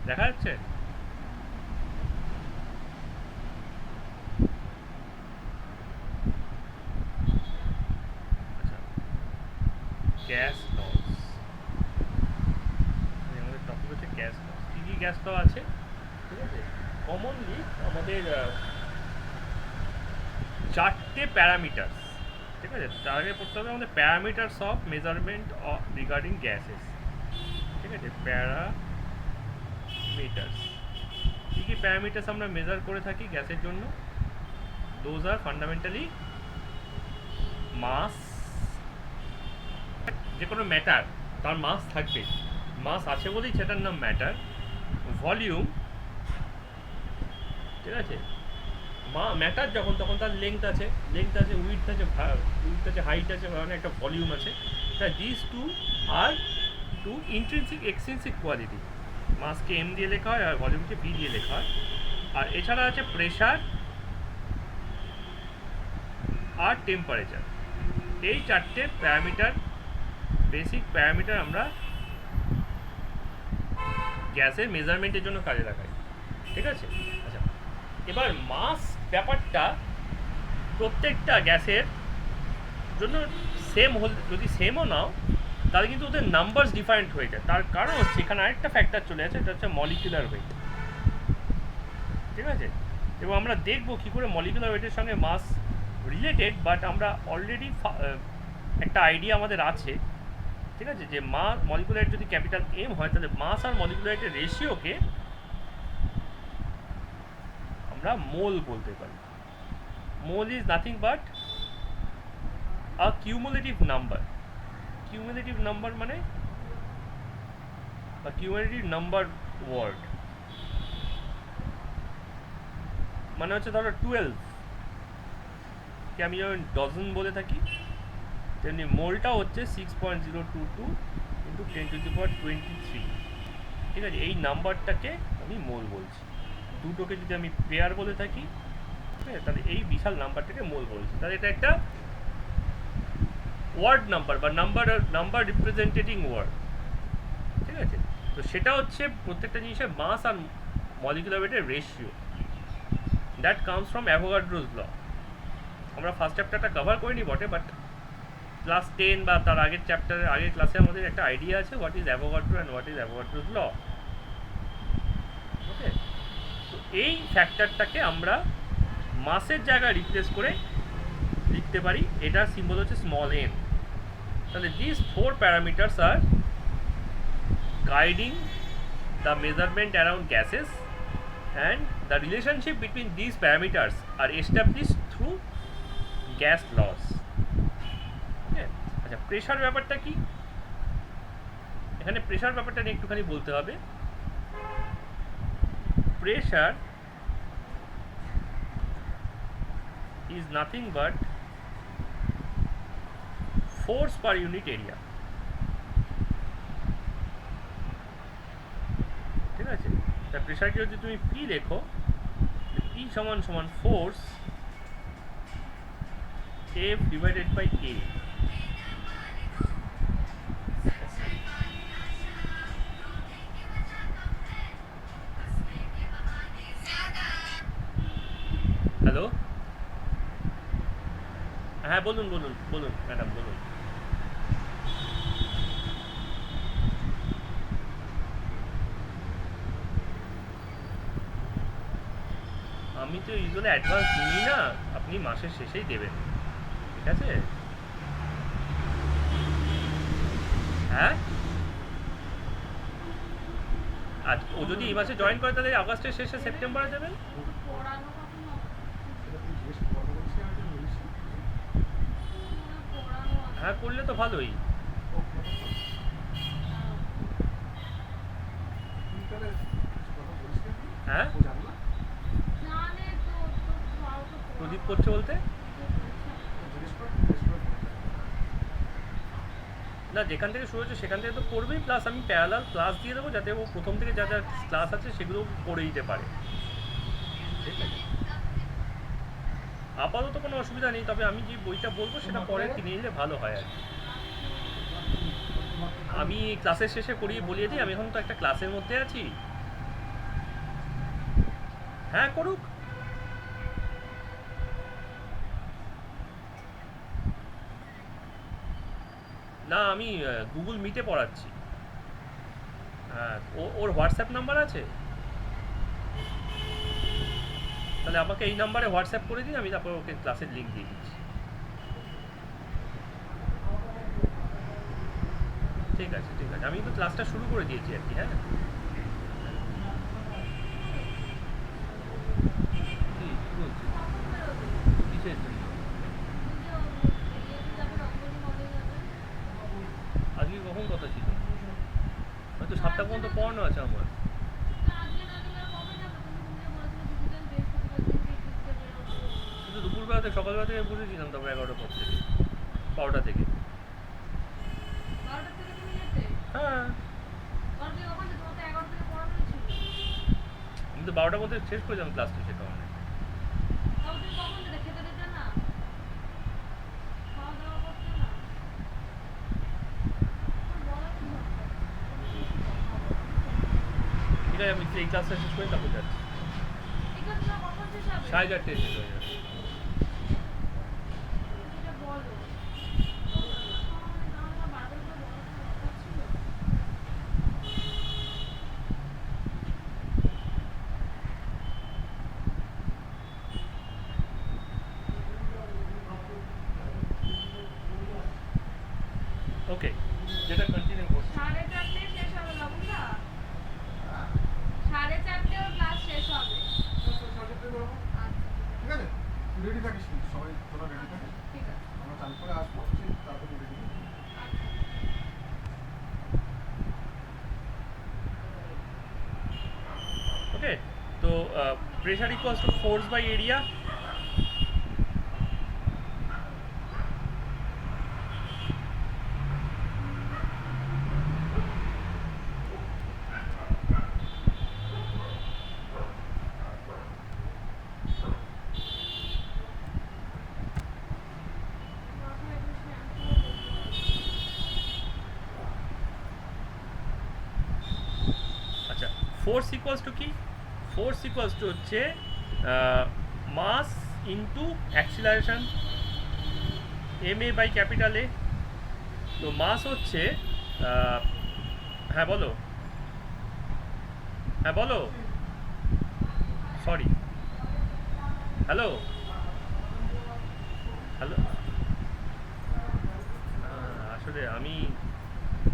দেখা যাচ্ছে? আচ্ছা, গ্যাস লস, আমাদের টপিক হচ্ছে গ্যাস লস। কী কী গ্যাস লস আছে, ঠিক আছে? কমনলি আমাদের চারটে প্যারামিটার্স, ঠিক আছে? তার আগে পড়তে হবে আমাদের parameters of measurement regarding gases, ঠিক আছে? প্যারামিটার্স, কী কী প্যারামিটার্স আমরা মেজার করে থাকি গ্যাসের জন্য? দোজ আর ফান্ডামেন্টালি মাস, যে কোনো ম্যাটার তার মাস থাকবে, মাস আছে বলেই সেটার নাম ম্যাটার। ভলিউম, ঠিক আছে? ম্যাটার যখন, তখন তার লেংথ আছে, উইডথ আছে, হাইট আছে, মানে একটা ভলিউম আছে। তা this two are two intrinsic extrinsic quality. মাসকে এম দিয়ে লেখা হয় আর ভলিউমকে পি দিয়ে লেখা হয়। আর এছাড়া আছে প্রেশার আর টেম্পারেচার। এই চারটে প্যারামিটার, বেসিক প্যারামিটার আমরা গ্যাসের মেজারমেন্টের জন্য কাজে লাগাই, ঠিক আছে? আচ্ছা, এবার মাস ব্যাপারটা প্রত্যেকটা গ্যাসের জন্য সেম হলে, যদি সেমও নাও তাহলে কিন্তু ওদের নাম্বারস ডিফারেন্ট হয়ে যায়। তার কারণ হচ্ছে এখানে আরেকটা ফ্যাক্টর চলে আছে, এটা হচ্ছে মলিকুলার ওয়েট, ঠিক আছে? এবং আমরা দেখব কী করে মলিকুলার ওয়েটের সঙ্গে মাস রিলেটেড, বাট আমরা অলরেডি একটা আইডিয়া আমাদের আছে, ঠিক আছে? যে মলিকুলার যদি ক্যাপিটাল এম হয় তাহলে মাস আর মলিকুলার রেশিওকে আমরা মোল বলতে পারি। Mole is nothing but a cumulative number. Cumulative number মানে বা কিউমুলেটিভ নাম্বার ওয়ার্ড মানে হচ্ছে ধরো 12 কে আমি যখন ডজন বলে থাকি, তেমনি মোলটা হচ্ছে 6.022 ইন্টু 10⁻23, ঠিক আছে? এই নাম্বারটাকে আমি মোল বলছি। দুটোকে যদি আমি পেয়ার বলে থাকি, ঠিক আছে, তাহলে এই বিশাল নাম্বারটাকে মোল বলছি। তাহলে এটা একটা ওয়ার্ড নাম্বার বা নাম্বার রিপ্রেজেন্টেটিং ওয়ার্ড, ঠিক আছে? তো সেটা হচ্ছে প্রত্যেকটা জিনিসের মাস আর মলিকুলার ওয়েটের ratio, that comes from Avogadro's ল। আমরা ফার্স্ট চ্যাপ্টারটা কভার করিনি বটে, বাট ক্লাস 10 বা তার আগের চ্যাপ্টারের আগের ক্লাসে আমাদের একটা আইডিয়া আছে what is Avogadro and what is Avogadro's law, okay? তো এই ফ্যাক্টরটাকে আমরা মাসের জায়গায় রিপ্লেস করে লিখতে পারি, এটার সিম্বল হচ্ছে স্মল এন। তাহলে this 4 parameters are guiding the measurement around gases, and the relationship between these parameters are established through gas laws. Okay? আচ্ছা, প্রেশার ব্যাপারটা কি? এখানে প্রেশার ব্যাপারটা নিয়ে একটুখানি বলতে হবে। Pressure is nothing but force per unit area, ঠিক আছে? তা প্রেশারকে যদি তুমি পি লেখো, পি সমান সমান force F divided by A. Hello, হ্যাঁ বলুন বলুন বলুন ম্যাডাম বলুন। আমি তো ইউজুয়ালি অ্যাডভান্স নিই না, আপনি মাসের শেষেই দেবেন, ঠিক আছে? হ্যাঁ, আর ও যদি এই মাসে জয়েন করে তাহলে আগস্টের শেষে সেপ্টেম্বরে দেবেন। হ্যাঁ, করলে তো ভালোই। হ্যাঁ, প্রদীপ করছে বলতে না, যেখান থেকে শুরু হচ্ছে সেখান থেকে তো করবেই, প্লাস আমি প্যারালাল ক্লাস দিয়ে দেবো যাতে ও প্রথম থেকে যা যা ক্লাস আছে সেগুলো করে দিতে পারে, ঠিক আছে? আপাতত কোনো অসুবিধা নেই, তবে আমি যে বইটা বলবো সেটা পরে কিনে নিলে ভালো হয় আর কি। আমি ক্লাসের শেষে করিয়ে বলিয়ে দিই, আমি এখন তো একটা ক্লাসের মধ্যে আছি, হ্যাঁ করুক। না আমি গুগল মিটে পড়াচ্ছি। হ্যাঁ ওর হোয়াটসঅ্যাপ নাম্বার আছে? তাহলে আমাকে এই নাম্বারে হোয়াটসঅ্যাপ করে দিন, আমি তারপর ওকে ক্লাসের লিঙ্ক দিয়ে দিচ্ছি। ঠিক আছে ঠিক আছে, আমি তো ক্লাসটা শুরু করে দিয়েছি আর কি। হ্যাঁ কি কি বলছিস? কিসের জন্য? আজকে কখন কথা ছিল? হয়তো 7টা পর্যন্ত পড়ানো আছে আমার। কিন্তু দুপুরবেলাতে সকালবেলা থেকে বসেছিলাম, তারপর 11টার পর থেকে, 12টা থেকে। হ্যাঁ আমি তো 12টার মধ্যে শেষ করেছিলাম ক্লাসটা, সে কারণে। ঠিক আছে, আমি এই ক্লাসটা শেষ করে তারপর যাচ্ছি। 4:30 শেষ হয়ে যাবে। ওকে, যেটা কন্টিনিউ করছি। 4:30 শেষ হবে বাবুদা, 4:30 ওর ক্লাস শেষ হবে। ঠিক আছে, রেডি থাকিস কিন্তু, সবাই তোরা রেডি থাকিস। ঠিক আছে, আমরা চালু করে আসবো, তারপর রেডি। ওকে, তো pressure equals to force by area. আচ্ছা, ফোর্স ইকুয়ালস টু কি? ফোর্স ইকুয়ালস টু হচ্ছে mass into acceleration, M A by capital A. তো মাস হচ্ছে হ্যাঁ বলো, হ্যাঁ বলো, সরি, হ্যালো হ্যালো। আসলে আমি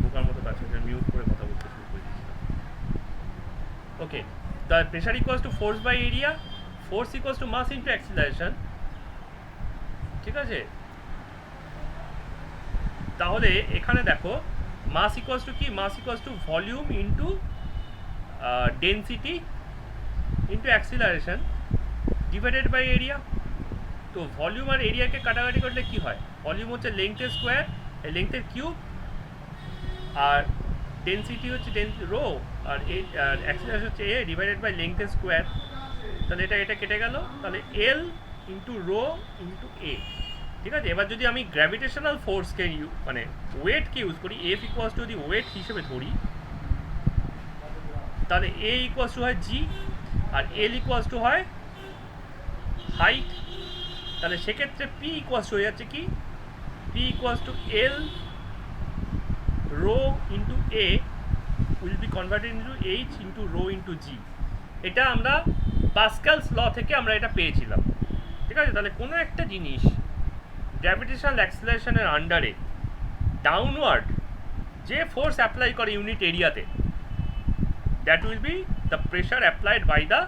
বোকার মতো কাজ করছি, মিউট করে কথা বলতে শুরু করে দিয়েছিলাম। Okay, the pressure equals to force by area, force equals to mass into acceleration. ঠিক আছে, তাহলে এখানে দেখো মাস ইকুয়ালস টু কি? Mass equals to volume into density into acceleration divided by area. তো ভলিউম আর এরিয়াকে কাটাকাটি করলে কি হয়? ভলিউম হচ্ছে লেংথের স্কোয়ার, লেংথের কিউব, আর ডেন্সিটি হচ্ছে রো, আর অ্যাক্সিলারেশন হচ্ছে এ ডিভাইডেড বাই লেংথের স্কোয়ার। তাহলে এটা কেটে গেল, তাহলে L into rho into A. ঠিক আছে, এবার যদি আমি গ্র্যাভিটেশনাল ফোর্সকে মানে ওয়েটকে ইউজ করি, এফ ইকুয়ালস টু যদি ওয়েট হিসেবে ধরি, তাহলে এ ইকুয়ালস টু হয় জি, আর এল ইকুয়ালস টু হয় হাইট। তাহলে সেক্ষেত্রে পি ইকুয়ালস টু হয়ে যাচ্ছে কি? P equals to L rho into A will be converted into H into rho into G. এটা আমরা পাস্কালস ল থেকে আমরা এটা পেয়েছিলাম। ঠিক আছে, তাহলে কোনো একটা জিনিস গ্র্যাভিটেশনাল অ্যাক্সিলারেশনের আন্ডারে ডাউনওয়ার্ড যে ফোর্স অ্যাপ্লাই করে ইউনিট এরিয়াতে, that will be the pressure applied by the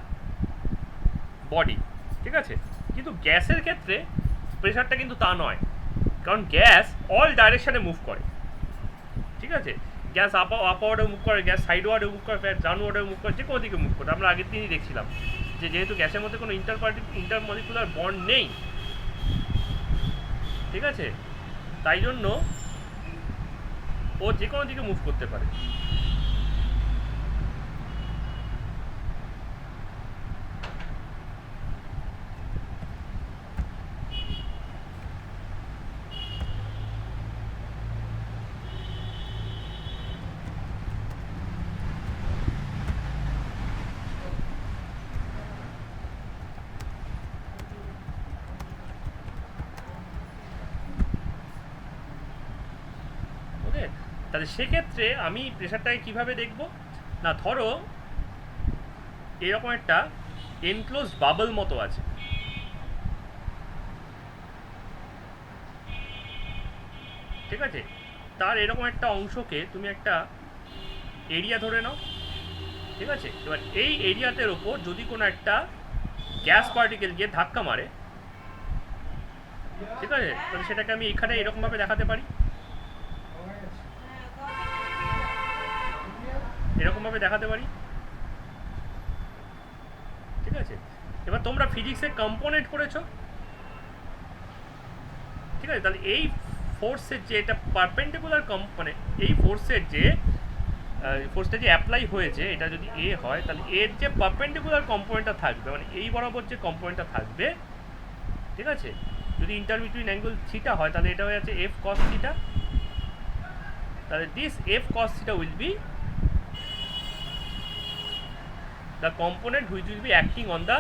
body. ঠিক আছে, কিন্তু গ্যাসের ক্ষেত্রে প্রেশারটা কিন্তু তা নয়, কারণ গ্যাস অল ডাইরেকশানে মুভ করে। ঠিক আছে, গ্যাস আপওয়ার্ডে মুভ করে, গ্যাস সাইডওয়ার্ডে মুভ করে, ডাউনওয়ার্ডে মুভ করে, যে কোনো দিকে মুভ করে। আমরা আগের দিনই দেখছিলাম যে যেহেতু গ্যাসের মধ্যে কোনো ইন্টারমলিকুলার বন্ড নেই, ঠিক আছে, তাই জন্য ও যে কোনো দিকে মুভ করতে পারে। তাহলে সেক্ষেত্রে আমি প্রেশারটাকে কীভাবে দেখব না, ধরো এরকম একটা এনক্লোজড বাবল মতো আছে, ঠিক আছে, তার এরকম একটা অংশকে তুমি একটা এরিয়া ধরে নাও, ঠিক আছে। এবার এই এরিয়াতের ওপর যদি কোনো একটা গ্যাস পার্টিকেল গিয়ে ধাক্কা মারে, ঠিক আছে, তাহলে সেটাকে আমি এখানে এরকমভাবে দেখাতে পারি, এরকমভাবে দেখাতে পারি, ঠিক আছে। এবার তোমরা ফিজিক্সে কম্পোনেন্ট করেছো, ঠিক আছে, তাহলে এই ফোর্সের যে এটা পারপেন্ডিকুলার মানে এই ফোর্সের যে ফোর্সটা যে অ্যাপ্লাই হয়েছে, এটা যদি এ হয় তাহলে এর যে পারপেন্ডিকুলার কম্পোনেন্টটা থাকবে, মানে এই বরাবর যে কম্পোনেন্টটা থাকবে, ঠিক আছে, যদি ইন্টারবিটুইন অ্যাঙ্গেল থিটা হয় তাহলে এটা হয়ে যাচ্ছে এফ কস থিটা, তাহলে this F cos theta will be the component which will be acting on the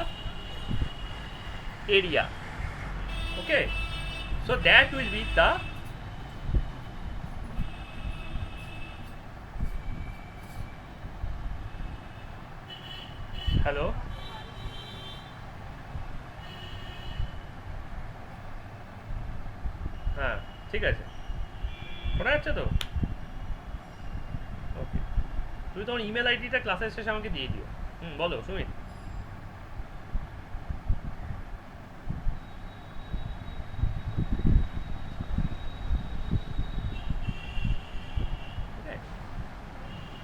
area. Okay, so that will be the hello, হ্যাঁ ঠিক আছে, শোনা যাচ্ছে তো? ওকে, তুমি তোমার ইমেল আইডিটা ক্লাসের শেষে আমাকে দিয়ে দিও। বলো সুমিত।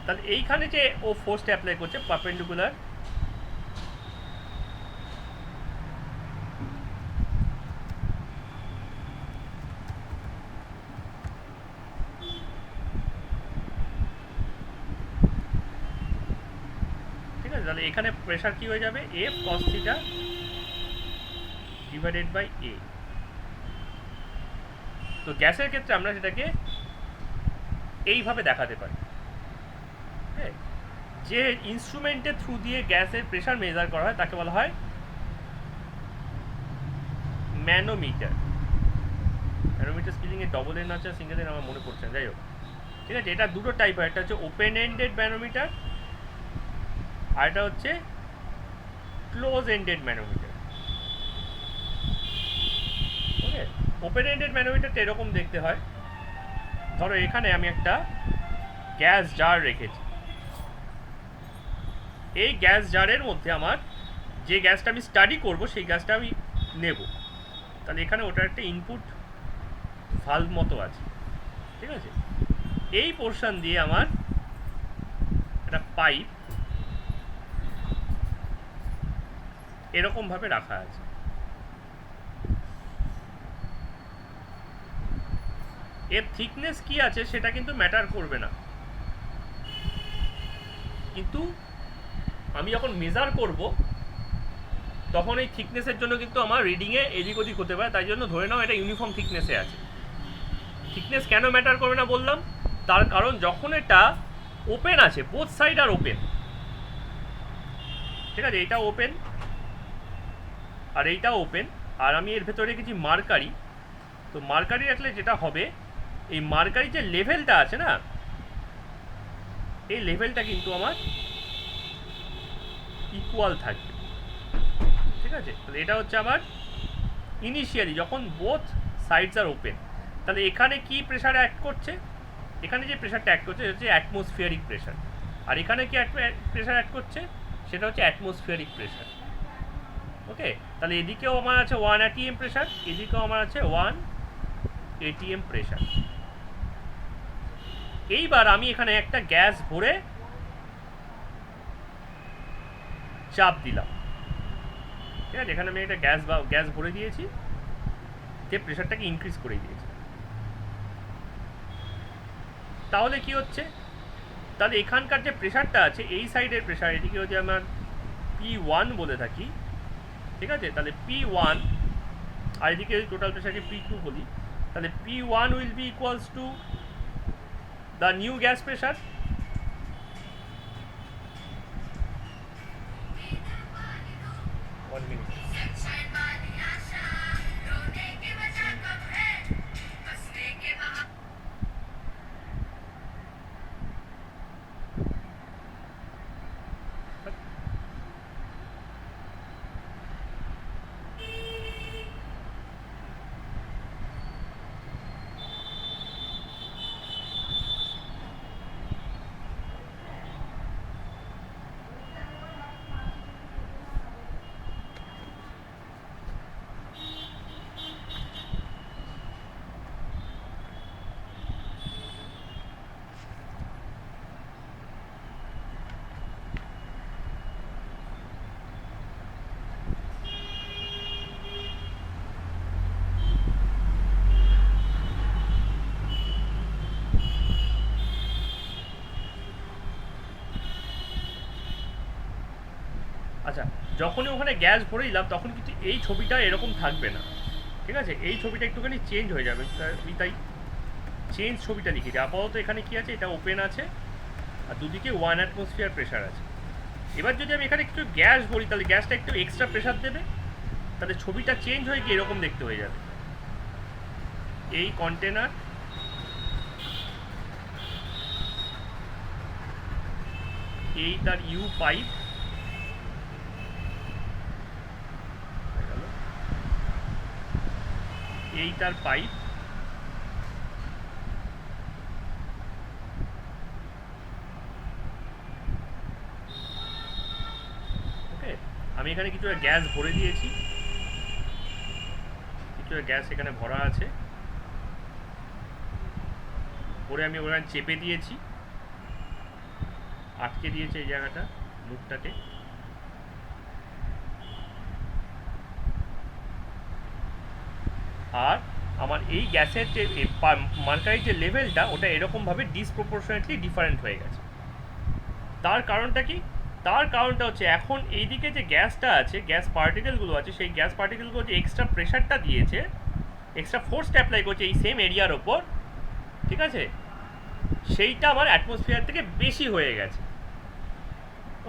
তাহলে এইখানে যে ও ফোর্সটা অ্যাপ্লাই করছে পারপেন্ডিকুলার, ঠিক আছে, তাহলে এখানে প্রেশার কি হয়ে যাবে, F cos theta divided by A. তো গ্যাসের ক্ষেত্রে আমরা সেটাকে এইভাবে দেখাতে পারি, হ্যাঁ, যে ইনস্ট্রুমেন্টের থ্রু দিয়ে গ্যাসের প্রেশার মেজার করা হয় তাকে বলা হয় ম্যানোমিটার। ম্যানোমিটার স্পেলিংয়ে ডবল এন আছে, সিঙ্গেল এন আমার মনে পড়ছে না, যাই হোক, ঠিক আছে। এটা দুটো টাইপ হয়, একটা হচ্ছে ওপেন এন্ডেড ম্যানোমিটার, আর এটা হচ্ছে ক্লোজ এন্ডেড ম্যানোমিটার। ওকে, ওপেন এন্ডেড ম্যানোমিটারটা এরকম দেখতে হয়, ধরো এখানে আমি একটা গ্যাস জার রেখেছি, এই গ্যাস জারের মধ্যে আমার যে গ্যাসটা আমি স্টাডি করব সেই গ্যাসটা আমি নেব, তাহলে এখানে ওটার একটা ইনপুট ভালভ মতো আছে, ঠিক আছে। এই পোর্শন দিয়ে আমার একটা পাইপ এরকমভাবে রাখা আছে, এর থিকনেস কি আছে সেটা কিন্তু ম্যাটার করবে না, কিন্তু আমি যখন মেজার করব তখন এই থিকনেসের জন্য কিন্তু আমার রিডিংয়ে এদিক ওদিক হতে পারে, তাই জন্য ধরে নাও এটা ইউনিফর্ম থিকনেসে আছে। থিকনেস কেন ম্যাটার করবে না বললাম, তার কারণ যখন এটা ওপেন আছে, বোথ সাইড আর ওপেন, ঠিক আছে, এইটা ওপেন আর এইটা ওপেন, আর আমি এর ভেতরে রেখেছি মার্কারি, তো মার্কারি রাখলে যেটা হবে, এই মার্কারি যে লেভেলটা আছে না, এই লেভেলটা কিন্তু আমার ইকুয়াল থাকবে, ঠিক আছে। তাহলে এটা হচ্ছে আমার ইনিশিয়ালি যখন বোথ সাইডস আর ওপেন, তাহলে এখানে কি প্রেশার অ্যাক্ট করছে, এখানে যে প্রেশারটা অ্যাক্ট করছে সেটা হচ্ছে অ্যাটমসফিয়ারিক প্রেশার, আর এখানে কি প্রেশার অ্যাক্ট করছে সেটা হচ্ছে অ্যাটমসফিয়ারিক প্রেশার। ওকে, তাহলে এদিকেও আমার আছে 1 ATM প্রেশার, এদিকেও আমার আছে 1 ATM প্রেশার। এইবার আমি এখানে একটা গ্যাস ভরে চাপ দিলাম, ঠিক আছে, এখানে আমি একটা গ্যাস ভরে দিয়েছি, যে প্রেশারটাকে ইনক্রিজ করে দিয়েছি। তাহলে কি হচ্ছে, তাহলে এখানকার যে প্রেশারটা আছে এই সাইডের প্রেশার, এদিকে যদি আমার P1 বলে থাকি, ঠিক আছে, তাহলে P1 আর এদিকে টোটাল প্রেশারকে P2 বলি, তাহলে P1 will be equals to the new gas pressure, যখনই ওখানে গ্যাস ভরে দিলাম তখন কিন্তু এই ছবিটা এরকম থাকবে না, ঠিক আছে? এই ছবিটা একটুখানি চেঞ্জ হয়ে যাবে, তাই চেঞ্জ ছবিটা লিখেছি। আপাতত এখানে কি আছে, এটা ওপেন আছে আর দুদিকে 1 অ্যাটমসফিয়ার প্রেশার আছে। এবার যদি আমি এখানে একটু গ্যাস ভরি তাহলে গ্যাসটা একটু এক্সট্রা প্রেশার দেবে, তাহলে ছবিটা চেঞ্জ হয়ে গিয়ে এরকম দেখতে হয়ে যাবে। এই কন্টেনার, এই তার ইউ পাইপ, এই তার পাইপ, ওকে। আমি এখানে কিছু গ্যাস ভরে দিয়েছি, কিছু গ্যাস এখানে ভরা আছে, ভরে আমি ওখানে চেপে দিয়েছি, আটকে দিয়েছে এই জায়গাটা, মুখটাকে। আর আমার এই গ্যাসের যে মার্কারির যে লেভেলটা ওটা এরকমভাবে ডিসপ্রপোর্শনেটলি ডিফারেন্ট হয়ে গেছে। তার কারণটা কি? তার কারণটা হচ্ছে এখন এইদিকে যে গ্যাসটা আছে, গ্যাস পার্টিকেলগুলো আছে, সেই গ্যাস পার্টিকেলগুলো যে এক্সট্রা প্রেশারটা দিয়েছে, এক্সট্রা ফোর্সটা অ্যাপ্লাই করছে এই সেম এরিয়ার ওপর, ঠিক আছে, সেইটা আমার অ্যাটমসফিয়ার থেকে বেশি হয়ে গেছে।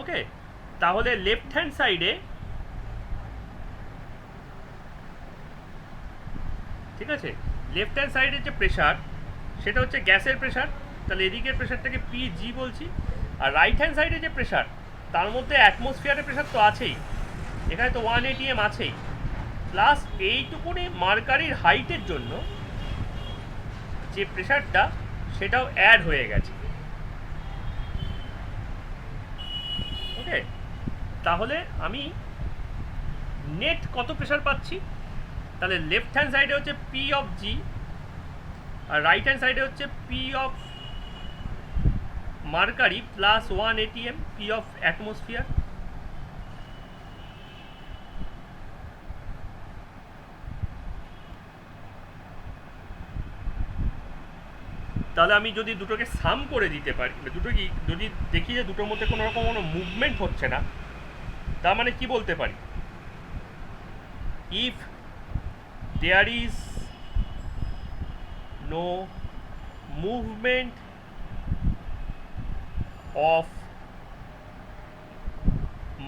ওকে, তাহলে লেফট হ্যান্ড সাইডে, ঠিক আছে, লেফট হ্যান্ড সাইডের যে প্রেশার সেটা হচ্ছে গ্যাসের প্রেশার, তাহলে এদিকের প্রেশারটাকে পিজি বলছি। আর রাইট হ্যান্ড সাইডে যে প্রেশার তার মধ্যে অ্যাটমসফিয়ারের প্রেশার তো আছেই, এখানে তো 1 ATM আছেই, প্লাস এইটুকুনি মার্কারির হাইটের জন্য যে প্রেশারটা সেটাও অ্যাড হয়ে গেছে। ওকে, তাহলে আমি নেট কত প্রেশার পাচ্ছি? তাহলে লেফট হ্যান্ড সাইডে হচ্ছে পি অফ জি আর রাইট হ্যান্ড সাইডে হচ্ছে P of mercury plus 1 ATM P of atmosphere. তাহলে আমি যদি দুটোকে সাম করে দিতে পারি, দুটো কি যদি দেখি যে দুটোর মধ্যে কোনো রকম কোনো মুভমেন্ট হচ্ছে না, তার মানে কি বলতে পারি? If there is no movement of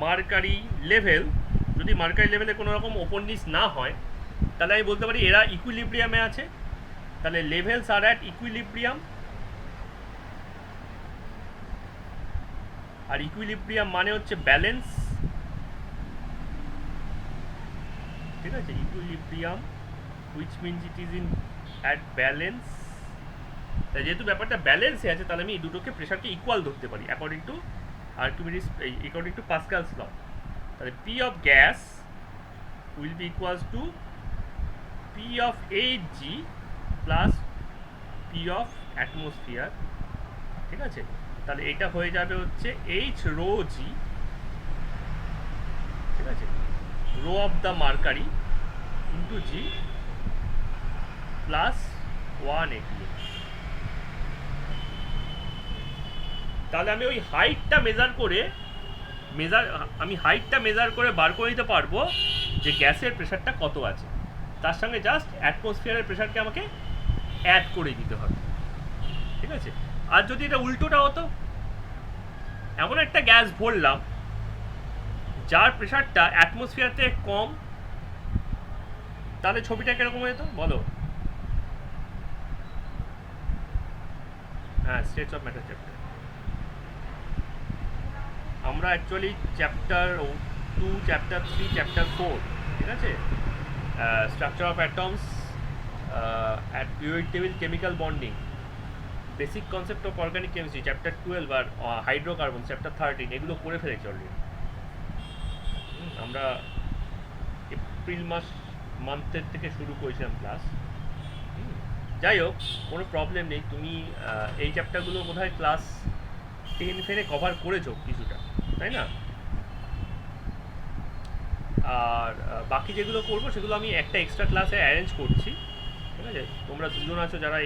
mercury level, যদি মার্কারি লেভেলে কোনো রকম ওপর নিচ না হয়, তাহলে আমি বলতে পারি এরা ইকুইলিব্রিয়ামে আছে। তাহলে লেভেলস আর অ্যাট ইকুইলিব্রিয়াম, আর ইকুইলিব্রিয়াম মানে হচ্ছে ব্যালেন্স, ঠিক আছে, equilibrium which means it is in at balance। তাই যেহেতু ব্যাপারটা ব্যালেন্সে আছে তাহলে আমি এই দুটোকে প্রেশারকে ইকুয়াল ধরতে পারি according to Archimedes, according to Pascal's law. তাহলে P of gas will be equals to P of H G plus P of atmosphere, ঠিক আছে। তাহলে এটা হয়ে যাবে হচ্ছে এইচ রো জি, ঠিক আছে, rho of the mercury into G plus 1 ATM। তাহলে আমি ওই হাইটটা মেজার করে বার করে নিতে পারবো যে গ্যাসের প্রেশারটা কত আছে, তার সঙ্গে জাস্ট অ্যাটমসফিয়ারের প্রেশারকে আমাকে অ্যাড করে দিতে হবে, ঠিক আছে। আর যদি এটা উল্টোটা হতো, এমন একটা গ্যাস ভরলাম যার প্রেশারটা অ্যাটমসফিয়ার থেকে কম, তাহলে ছবিটা কিরকম হতো বলো? হ্যাঁ, স্টেটস অফ ম্যাটার চ্যাপ্টার। আমরা অ্যাকচুয়ালি চ্যাপ্টার 2, চ্যাপ্টার 3, চ্যাপ্টার 4, ঠিক আছে, structure of atoms, at periodic table, chemical bonding, basic concept of organic chemistry chapter 12 আর হাইড্রোকার্বন চ্যাপ্টার 13 এগুলো করে ফেলেছি অলরেডি। আমরা এপ্রিল মান্থের থেকে শুরু করেছিলাম ক্লাস। যাই হোক, কোনো প্রবলেম নেই, তুমি এই চ্যাপ্টারগুলো বোধহয় ক্লাস 10 ফেনে কভার করেছো কিছুটা, তাই না? আর বাকি যেগুলো করবো সেগুলো আমি একটা এক্সট্রা ক্লাসে অ্যারেঞ্জ করছি, ঠিক আছে। তোমরা দুজন আছো যারা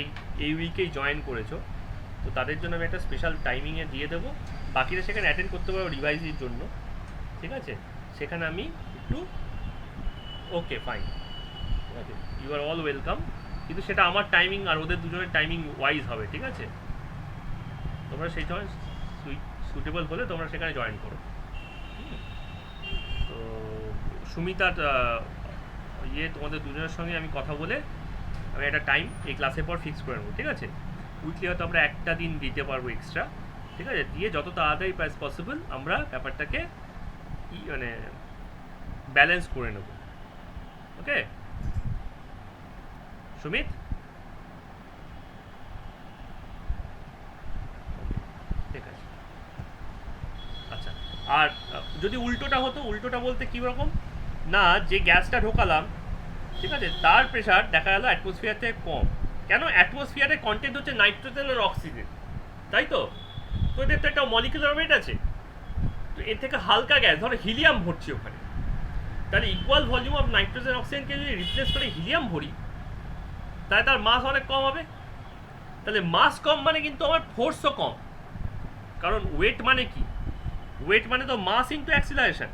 এই উইকেই জয়েন করেছো, তো তাদের জন্য আমি একটা স্পেশাল টাইমিংয়ে দিয়ে দেবো, বাকিরা সেখানে অ্যাটেন্ড করতে পারো রিভাইজের জন্য, ঠিক আছে। সেখানে আমি একটু ওকে ফাইন, ঠিক আছে, ইউ আর অল ওয়েলকাম, কিন্তু সেটা আমার টাইমিং আর ওদের দুজনের টাইমিং ওয়াইজ হবে, ঠিক আছে? তোমরা সেই সময় সুইটেবল হলে তোমরা সেখানে জয়েন করো। তো সুমিতার তোমাদের দুজনের সঙ্গে আমি কথা বলে আমি একটা টাইম এই ক্লাসের পর ফিক্স করে নেবো, ঠিক আছে? উইকলি হয়তো আমরা একটা দিন দিতে পারবো এক্সট্রা, ঠিক আছে? দিয়ে যত তাড়াতাড়ি অ্যাজ পসিবল আমরা ব্যাপারটাকে মানে ব্যালেন্স করে নেব, ওকে সুমিত? ঠিক আছে, আচ্ছা। আর যদি উল্টোটা হতো, উল্টোটা বলতে কী রকম না, যে গ্যাসটা ঢোকালাম, ঠিক আছে, তার প্রেশার দেখা গেল অ্যাটমসফিয়ার থেকে কম। কেন? অ্যাটমসফিয়ারের কন্টেন্ট হচ্ছে নাইট্রোজেন আর অক্সিজেন, তাই তো? তো এদের তো একটা মলিকুলার ওয়েট আছে, তো এর থেকে হালকা গ্যাস, ধরো হিলিয়াম ভরছি ওখানে, তাহলে ইকুয়াল ভলিউম অফ নাইট্রোজেন অক্সিজেনকে যদি রিপ্লেস করে হিলিয়াম ভরি, তাহলে তার মাস অনেক কম হবে। তাহলে মাস কম মানে কিন্তু আমার ফোর্সও কম, কারণ ওয়েট মানে কি? ওয়েট মানে তো mass into acceleration,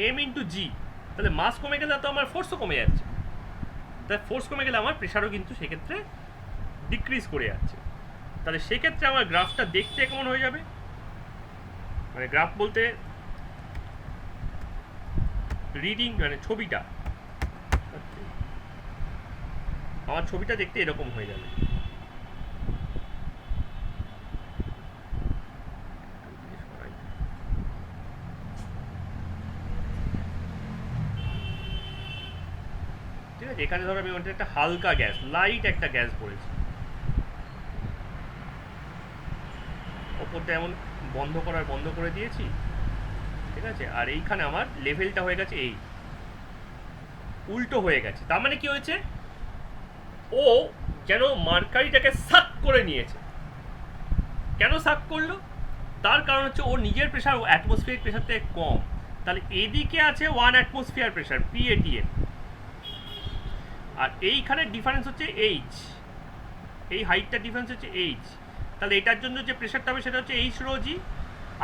M into G. তাহলে মাস কমে গেলে তো আমার ফোর্সও কমে যাচ্ছে, তাই ফোর্স কমে গেলে আমার প্রেশারও কিন্তু সেক্ষেত্রে ডিক্রিজ করে যাচ্ছে। তাহলে সেক্ষেত্রে আমার গ্রাফটা দেখতে কেমন হয়ে যাবে? মানে গ্রাফ বলতে রিডিং, মানে ছবিটা, আমার ছবিটা দেখতে এরকম হয়ে যাবে। ঠিক আছে, এখানে ধরো আমি ওটা একটা হালকা গ্যাস, লাইট একটা গ্যাস পড়েছি, ওপরটা এমন বন্ধ করে দিয়েছি, ঠিক আছে? আর এইখানে আমার লেভেলটা হয়ে গেছে এই উল্টো হয়ে গেছে। তার মানে কি হয়েছে? ও যেন মার্কারিটাকে সাক করে নিয়েছে। কেন সাক করলো? তার কারণ হচ্ছে ও নিজের প্রেশার অ্যাটমসফিয়ারিক প্রেশার থেকে কম। তাহলে এদিকে আছে 1 অ্যাটমসফিয়ার প্রেশার PATM, আর এইখানে ডিফারেন্স হচ্ছে এইচ, এই হাইটটার ডিফারেন্স হচ্ছে এইচ। তাহলে এটার জন্য যে প্রেশারটা হবে সেটা হচ্ছে এইচ রো জি,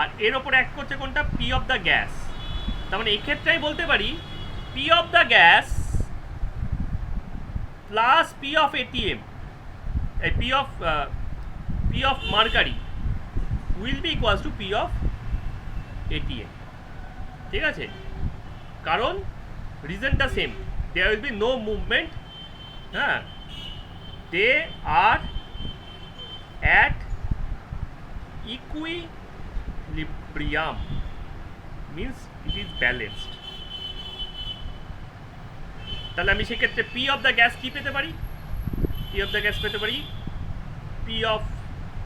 আর এর ওপর অ্যাক্ট করছে কোনটা? P of the gas. তার মানে এক্ষেত্রেই বলতে পারি P of the gas plus P of ATM, এই P of mercury will be equals to P of ATM, ঠিক আছে? কারণ রিজনটা same, there will be no movement, হ্যাঁ, they are at equilibrium, means it is balanced. তাহলে আমি সেক্ষেত্রে P of the gas কি পেতে পারি? পি অফ দ্য গ্যাস পেতে পারি P of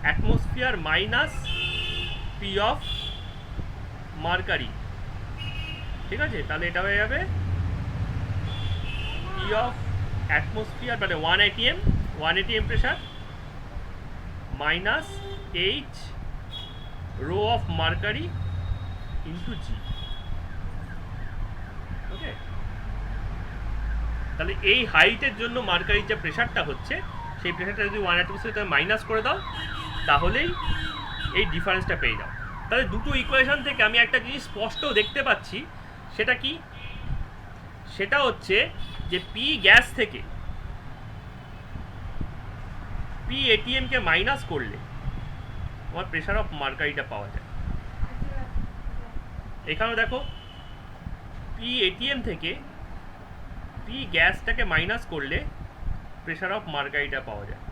atmosphere minus P of mercury, ঠিক আছে? তাহলে এটা হয়ে যাবে পি অফ অ্যাটমসফিয়ার মানে 1 ATM pressure minus H rho of mercury into G, okay? তাহলে এই হাইটের জন্য মার্কারির যে প্রেশারটা হচ্ছে, সেই প্রেশারটা যদি 1 অ্যাটমসফিয়ার মাইনাস করে দাও, তাহলেই এই ডিফারেন্সটা পেয়ে যাও। তাহলে দুটো ইকুয়েশন থেকে আমি একটা জিনিস স্পষ্ট দেখতে পাচ্ছি, সেটা কি? সেটা হচ্ছে যে পি গ্যাস থেকে PATM কে মাইনাস করলে আমার প্রেশার অফ মার্কারিটা পাওয়া যায়। এখানেও দেখো PATM থেকে পি গ্যাসটাকে মাইনাস করলে প্রেশার অফ মার্কারিটা পাওয়া যায়।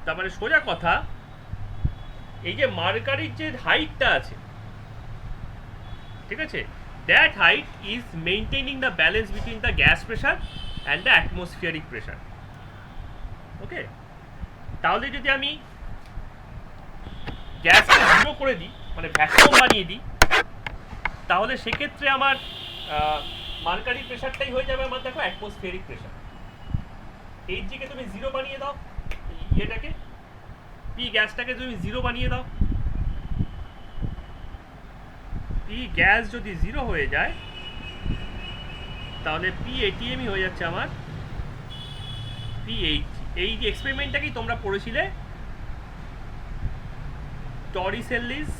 তার মানে সোজা কথা, এই যে মার্কারির যে হাইটটা আছে, ঠিক আছে, that height is maintaining the balance between the gas pressure and the atmospheric pressure, okay? তাহলে যদি আমি গ্যাসকে 0 করে দিই, মানে ভ্যাকুয়াম বানিয়ে দিই, তাহলে সেক্ষেত্রে আমার মার্কারি প্রেশারটাই হয়ে যাবে আমার, দেখো, অ্যাটমসফিয়ারিক প্রেশার। এইচ জিকে তুমি 0 বানিয়ে দাও, এটাকে পি গ্যাসটাকে তুমি 0 বানিয়ে দাও, পি গ্যাস যদি 0 হয়ে যায়, তাহলে PATMই হয়ে যাচ্ছে আমার PH। এই যে এক্সপেরিমেন্টটাকেই তোমরা পড়েছিলে টরিসেল্লিস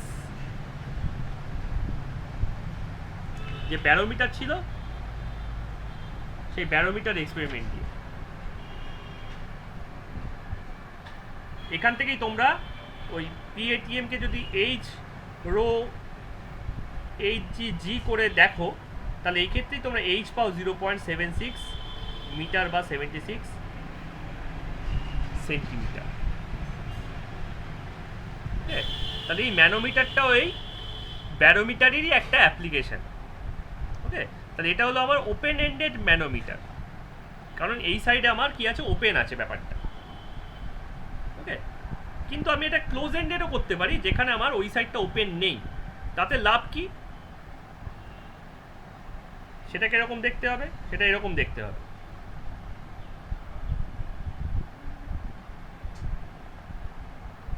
যে ব্যারোমিটার ছিল সেই ব্যারোমিটার এক্সপেরিমেন্ট দিয়ে। এখান থেকেই তোমরা ওই PATM কে যদি এইচ রো HG করে দেখো তাহলে এই ক্ষেত্রেই তোমরা এইচ পাও 0.76 মিটার বা 76 সেন্টিমিটার। তাহলে এই ম্যানোমিটারটাও এই ব্যারোমিটারেরই একটা অ্যাপ্লিকেশন। ওকে, তাহলে এটা হলো আমার ওপেন এন্ডেড ম্যানোমিটার, কারণ এই সাইডে আমার কি আছে, ওপেন আছে ব্যাপারটা। ওকে, কিন্তু আমি এটা ক্লোজ এন্ডেডও করতে পারি যেখানে আমার ওই সাইডটা ওপেন নেই। তাতে লাভ কি, সেটাকে এরকম দেখতে হবে, সেটা এরকম দেখতে হবে।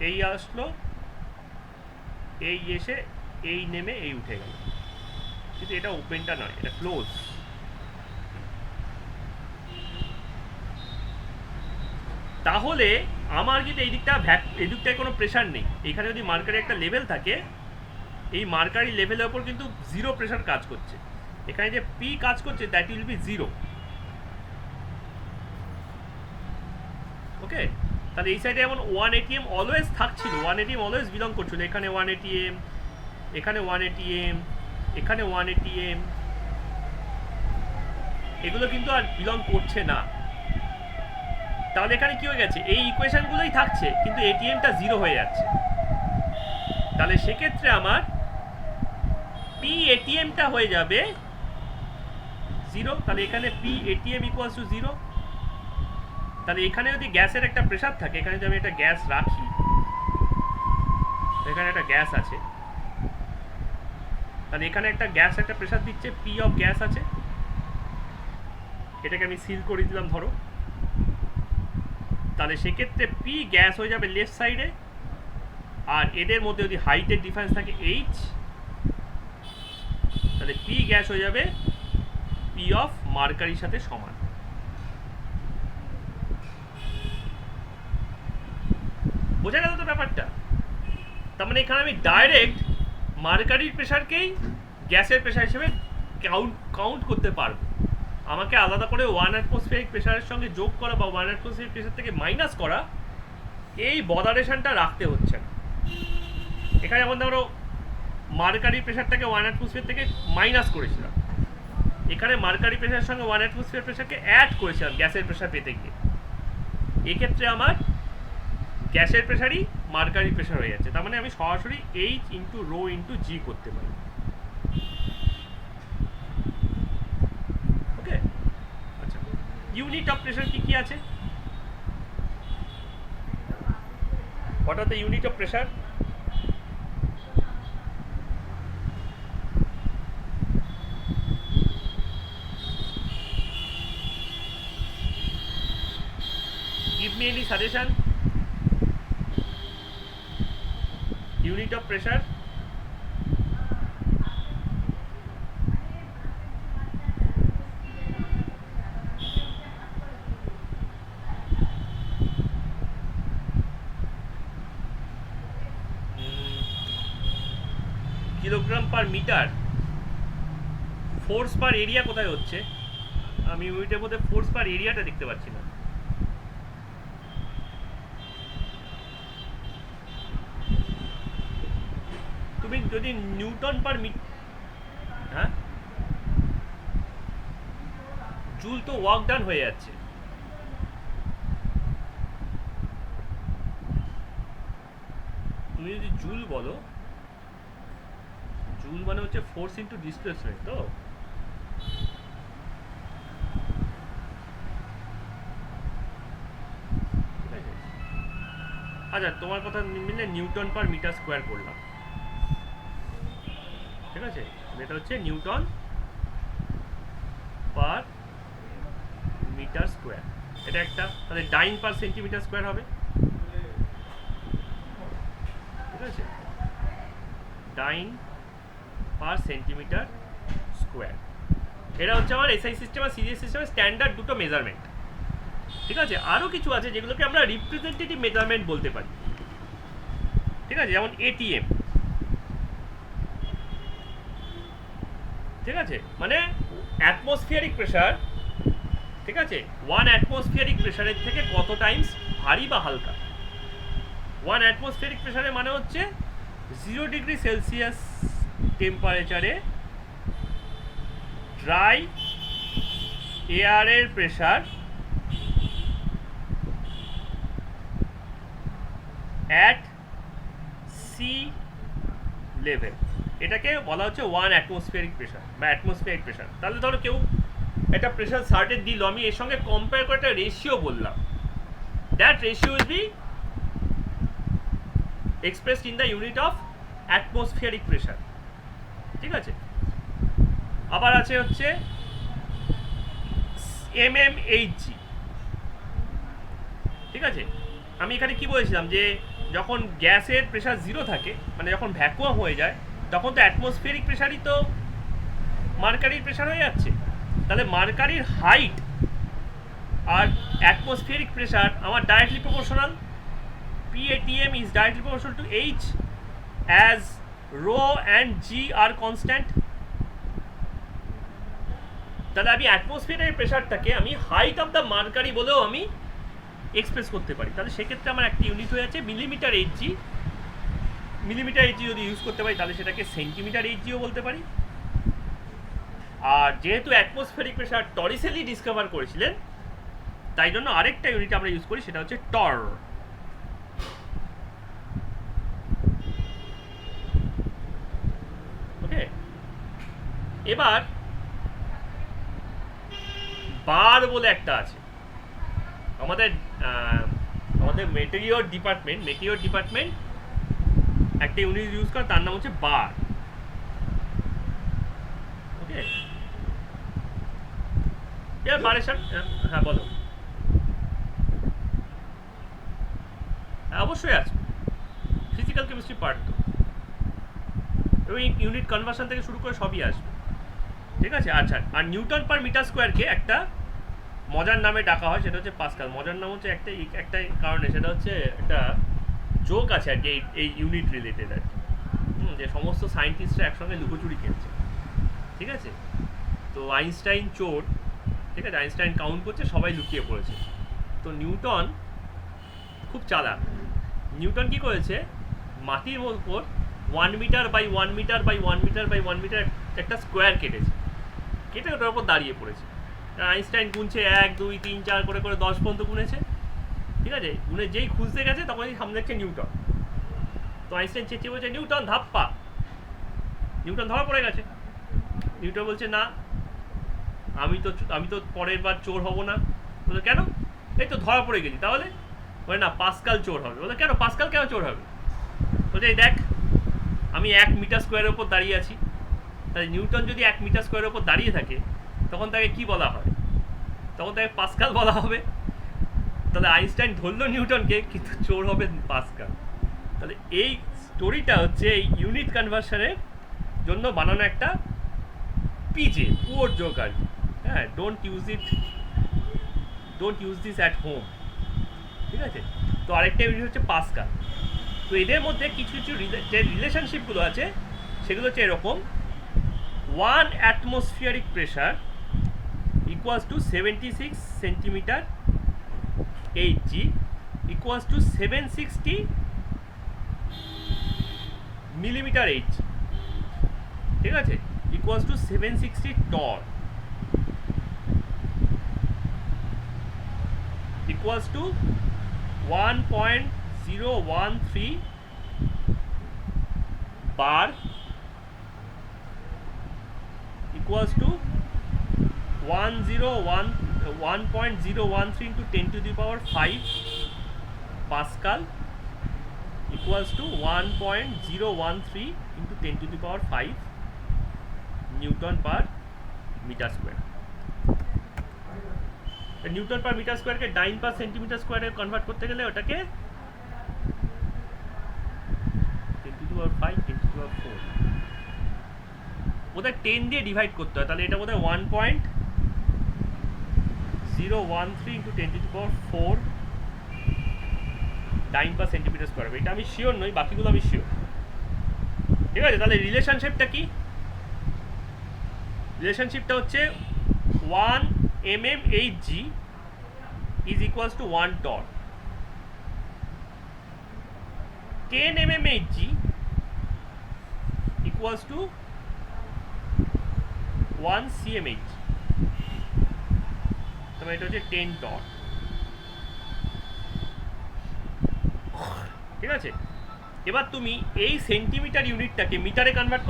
এই আসলো, এই এসে এই নেমে এই উঠে গেল, কিন্তু এটা ওপেনটা নয়, এটা ক্লোজ। তাহলে আমার কিন্তু এই দিকটায় কোনো প্রেশার নেই। এখানে যদি মার্কারি একটা লেভেল থাকে, এই মার্কারি লেভেলের ওপর কিন্তু জিরো প্রেশার কাজ করছে। এখানে যে পি কাজ করছে that will be zero. Okay, তাহলে এই সাইডে যেমন 1 ATM অলওয়েজ থাকছিল, 1 ATM অলওয়েজ বিলং করছিল। এখানে 1 ATM, এখানে 1 ATM, এখানে 1 ATM, এগুলো কিন্তু আর বিলং করছে না। তাহলে এখানে কি হয়ে গেছে, এই ইকুয়েশনগুলোই থাকছে কিন্তু এটিএমটা জিরো হয়ে যাচ্ছে। তাহলে সেক্ষেত্রে আমার পি এটিএমটা হয়ে যাবে জিরো। তাহলে এখানে P ATM equals to zero. তাহলে এখানে যদি গ্যাসের একটা প্রেশার থাকে, এখানে যদি আমি একটা গ্যাস রাখি, এখানে একটা গ্যাস আছে, তাহলে এখানে একটা গ্যাস একটা প্রেশার দিচ্ছে, পি অফ গ্যাস আছে, এটাকে আমি সিল করে দিলাম ধরো। তাহলে সেক্ষেত্রে পি গ্যাস হয়ে যাবে লেফট সাইডে, আর এদের মধ্যে যদি হাইটের ডিফারেন্স থাকে এইচ, তাহলে পি গ্যাস হয়ে যাবে পি অফ মার্কারির সাথে সমান। বোঝা গেল তো ব্যাপারটা? তার মানে এখানে আমি ডাইরেক্ট মার্কারির প্রেশারকেই গ্যাসের প্রেশার হিসেবে কাউন্ট করতে পারবো। আমাকে আলাদা করে 1 অ্যাটমসফিয়ারিক প্রেশারের সঙ্গে যোগ করা বা 1 অ্যাটমসফিয়ারিক প্রেশার থেকে মাইনাস করা, এই বদারেশনটা রাখতে হচ্ছে না। এখানে যেমন ধরো মার্কারি প্রেশারটাকে 1 অ্যাটমসফিয়ার থেকে মাইনাস করেছিলাম, এখানে মার্কারি প্রেশারের সঙ্গে 1 অ্যাটমসফিয়ার প্রেশারকে অ্যাড করেছিলাম গ্যাসের প্রেশার পেতে গিয়ে। এক্ষেত্রে আমার গ্যাসের প্রেশারই মার্কারি প্রেশার হয়ে যাচ্ছে। তার মানে আমি সরাসরি এইচ ইন্টু রো ইন্টু জি করতে পারি। ওকে, আচ্ছা, ইউনিট অফ প্রেশার কি কি আছে? What are the unit of pressure? Give me any suggestion? Unit of pressure? Kilogram per metre. Force per area কোথায় হচ্ছে? আমি ইউনিটের মধ্যে ফোর্স পার এরিয়াটা দেখতে পাচ্ছি না। তুমি যদি নিউটন পার হ্যাঁ, জুল তো ওয়ার্ক ডান হয়ে যাচ্ছে। তুমি যদি জুল বলো, জুল মানে হচ্ছে ফোর্স ইন্টু ডিসপ্লেসমেন্ট। তো ঠিক আছে, আচ্ছা তোমার কথা মিলে নিউটন পার মিটার স্কোয়ার করলাম, ঠিক আছে? এটা হচ্ছে নিউটন পার মিটার স্কোয়ার, এটা একটা। তাহলে ডাইন পার সেন্টিমিটার স্কোয়ার হবে, ঠিক আছে? ডাইন পার সেন্টিমিটার স্কোয়ার। এটা হচ্ছে আমার এসআই সিস্টেম আর সিরিয়াস সিস্টেমের স্ট্যান্ডার্ড দুটো মেজারমেন্ট, ঠিক আছে? আরও কিছু আছে যেগুলোকে আমরা রিপ্রেজেন্টেটিভ মেজারমেন্ট বলতে পারি, ঠিক আছে? যেমন এটিএম, ঠিক আছে, মানে অ্যাটমসফিয়ারিক প্রেশার, ঠিক আছে, 1 অ্যাটমসফিয়ারিক প্রেশারের থেকে কত টাইমস ভারী বা হালকা। 1 অ্যাটমসফিয়ারিক প্রেশারের মানে হচ্ছে 0 ডিগ্রি সেলসিয়াস টেম্পারেচারে ড্রাই এয়ারের প্রেশার অ্যাট সি লেভেল, এটাকে বলা হচ্ছে 1 অ্যাটমসফিয়ারিক প্রেশার বা অ্যাটমসফিয়ারিক প্রেশার। তাহলে ধরো কেউ একটা প্রেশার সার্টেন দিল, আমি এর সঙ্গে কম্পেয়ার করে একটা রেশিও বললাম, that ratio will be expressed in the unit of atmospheric pressure, ঠিক আছে। আবার আছে হচ্ছে mmHg, ঠিক আছে। আমি এখানে কি বলেছিলাম যে যখন গ্যাসের প্রেশার 0 থাকে, মানে যখন ভ্যাকুয়াম হয়ে যায়, তখন তো অ্যাটমসফিয়ারিক প্রেশারই তো মার্কারির প্রেশার হয়ে যাচ্ছে। তাহলে মার্কারির হাইট আর অ্যাটমসফিয়ারিক প্রেশার আমার directly proportional. PATM is directly proportional to H as rho and G are constant. তাহলে আমি অ্যাটমসফিয়ারের প্রেশারটাকে আমি হাইট অফ দ্য মার্কারি বলেও আমি এক্সপ্রেস করতে পারি। তাহলে সেক্ষেত্রে আমার একটা ইউনিট হয়ে যাচ্ছে মিলিমিটার এইচজি। মিলিমিটার এইচজি যদি ইউজ করতে পারি তাহলে সেটাকে সেন্টিমিটার এইচজিও বলতে পারি। আর যেহেতু অ্যাটমসফিয়ারিক প্রেশার টরিসেলি ডিসকভার করেছিলেন, তাই জন্য আরেকটা ইউনিট আমরা ইউজ করি, সেটা হচ্ছে টর। ওকে, এবার বার বলে একটা আছে আমাদের মেটেরিয়াল ডিপার্টমেন্ট একটা ইউনিট ইউজ করে, তার নাম হচ্ছে বার। ওকে, এবার বারের সাথে, হ্যাঁ বলো। অবশ্যই আছে, ফিজিক্যাল কেমিস্ট্রি পার্ট তো, এবং ইউনিট কনভার্সন থেকে শুরু করে সবই আসবে, ঠিক আছে। আচ্ছা, আর নিউটন পার মিটার স্কোয়ারকে একটা মজার নামে ডাকা হয়, সেটা হচ্ছে পাস্কাল। মজার নাম হচ্ছে একটাই কারণে, সেটা হচ্ছে একটা জোক আছে আর কি এই ইউনিট রিলেটেড আর কি, যে সমস্ত সায়েন্টিস্টরা একসঙ্গে লুকোচুরি খেলছে, ঠিক আছে। তো আইনস্টাইন চোর, ঠিক আছে, আইনস্টাইন কাউন্ট করছে, সবাই লুকিয়ে পড়েছে। তো নিউটন খুব চালাক। নিউটন কি করেছে, মাটির উপর 1 metre by 1 metre by 1 metre by 1 metre একটা স্কোয়ার কেটেছে, কেটে ওটার উপর দাঁড়িয়ে পড়েছে। আইনস্টাইন গুনছে 1 2 3 4 করে করে 10 পর্যন্ত গুনেছে, ঠিক আছে। গুনে যেই খুঁজতে গেছে তখনই সামনে দেখছে নিউটন। তো আইনস্টাইন চেঁচিয়ে বলছে, নিউটন ধাপ্পা। নিউটন ধরা পড়ে গেছে। নিউটন বলছে, না আমি তো পরের বার চোর হব না। বলে, কেন? এই তো ধরা পড়ে গেলি। তাহলে বলে, না পাস্কাল চোর হবে। বলে, কেন পাস্কাল কেন চোর হবে? বলছে, এই দেখ আমি 1 মিটার স্কোয়ারের উপর দাঁড়িয়ে আছি। তাহলে নিউটন যদি 1 মিটার স্কোয়ারের উপর দাঁড়িয়ে থাকে, তখন তাকে কি বলা হয়? তখন তাকে পাস্কাল বলা হবে। তাহলে আইনস্টাইন ধরলো নিউটনকে, কিন্তু চোর হবে পাস্কাল। তাহলে এই স্টোরিটা হচ্ছে এই ইউনিট কনভার্সনের জন্য বানানো একটা পিজে পুয়োর জোক আর কি। হ্যাঁ, don't use this at home, ঠিক আছে। তো আরেকটা ইউনিট হচ্ছে পাস্কাল। তো এদের মধ্যে কিছু কিছু যে রিলেশনশিপগুলো আছে সেগুলো হচ্ছে এরকম: 1 atmospheric pressure equals to 76 centimetre Hg equals to 760 millimetre Hg, ঠিক আছে, equals to 760 টর equals to 1.013 bar equals to 1.013 into 10 to the power 5 Pascal equals to 1.013 into 10 to the power 5 Newton per meter square. Newton per metre স্কোয়ারকে dyne per centimetre স্কোয়ারে convert করতে গেলে ওটাকে 10 to the power 5 10 to the power 4 ওদের 10 দিয়ে divide করতে হয়। তাহলে এটা বোধহয় 1.013 into 10 to the power 4 dyne per centimetre square হবে। এটা আমি শিওর নই, বাকিগুলো আমি শিওর, ঠিক আছে। তাহলে রিলেশনশিপটা কি? রিলেশনশিপটা হচ্ছে 1 mmHg is equals to 1 torr. 10 mmHg equals to 1 cmh. তাহলে এটা হচ্ছে 10 torr. ঠিক আছে, এবার তুমি এই সেন্টিমিটার ইউনিটটাকে মিটারে কনভার্ট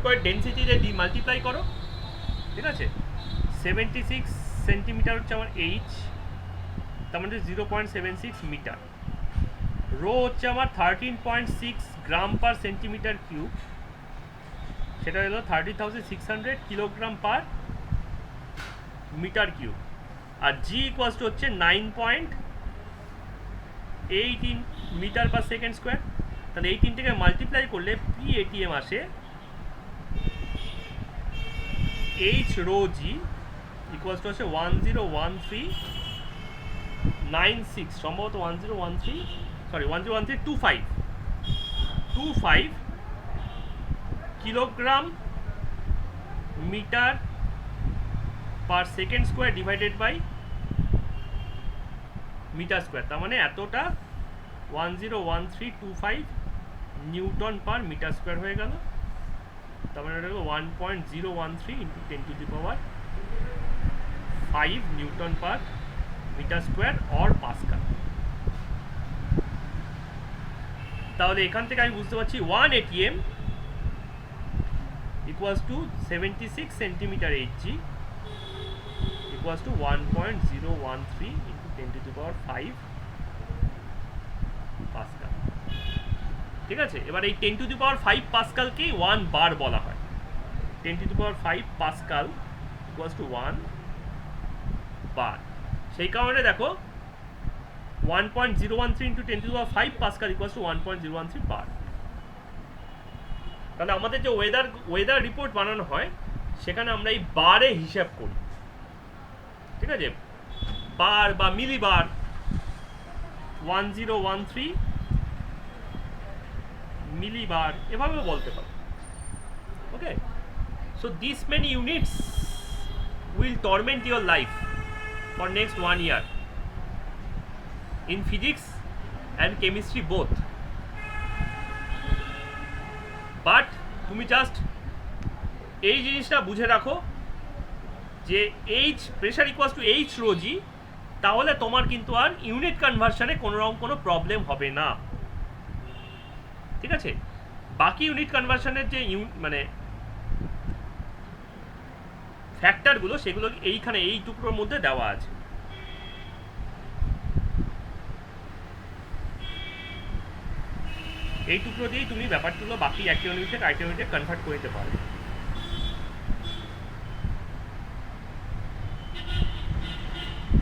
করে ডেনসিটিতে মাল্টিপ্লাই করো। ঠিক আছে, 76 সেন্টিমিটার হচ্ছে আমার এইচ, তার মানে 0.76 মিটার। রো হচ্ছে আমার 13.6 গ্রাম পার সেন্টিমিটার কিউব, সেটা হলো 30,600 কিলোগ্রাম পার মিটার কিউব। আর জি ইকুয়ালস টু হচ্ছে 9.18 মিটার পার সেকেন্ড স্কোয়ার। তাহলে এই তিনটাকে মাল্টিপ্লাই করলে PATM আসে H rho G equals to হচ্ছে 101396, সম্ভবত 1013 kilogram metre per second square divided by metre square. তার মানে এতটা 101325 নিউটন পার মিটার স্কোয়ার হয়ে গেল। তার মানে এটা হলো 1.013 into 10 to the power 5 newton per metre square or pascal. তাহলে এখান থেকে আমি বুঝতে পারছি 1 ATM equals to 76 centimeter Hg equals to 1.013 into 10 to the power 5 Pascal. ঠিক আছে, এবার এই 10 to the power 5 পাস্কালকে 1 বার বলা হয়। 10 to the power 5 Pascal equals to 1 বার। সেই কারণে দেখো 1.013 into 10 to the power 5 Pascal equals to 1.013 বার। তাহলে আমাদের যে ওয়েদার রিপোর্ট বানানো হয় সেখানে আমরা এই বারে হিসাব করি। ঠিক আছে, বার বা মিলিবার 1013 মিলিবার এভাবেও বলতে পারো। Okay, so this many units will torment your life for next 1 year in physics and chemistry both. But তুমি জাস্ট এই জিনিসটা বুঝে রাখো যে H pressure equals to H rho G, তাহলে তোমার কিন্তু আর ইউনিট কনভার্সনে কোনো রকম কোনো প্রবলেম হবে না। ঠিক আছে, বাকি ইউনিট কনভার্সনের যে মানে ফ্যাক্টরগুলো সেগুলো এইখানে এই টুকরোর মধ্যে দেওয়া আছে। এই টুকরো দিয়েই তুমি ব্যাপারগুলো বাকি একটা ইউনিট থেকে আরেকটা ইউনিটে কনভার্ট করে দিতে পারবে।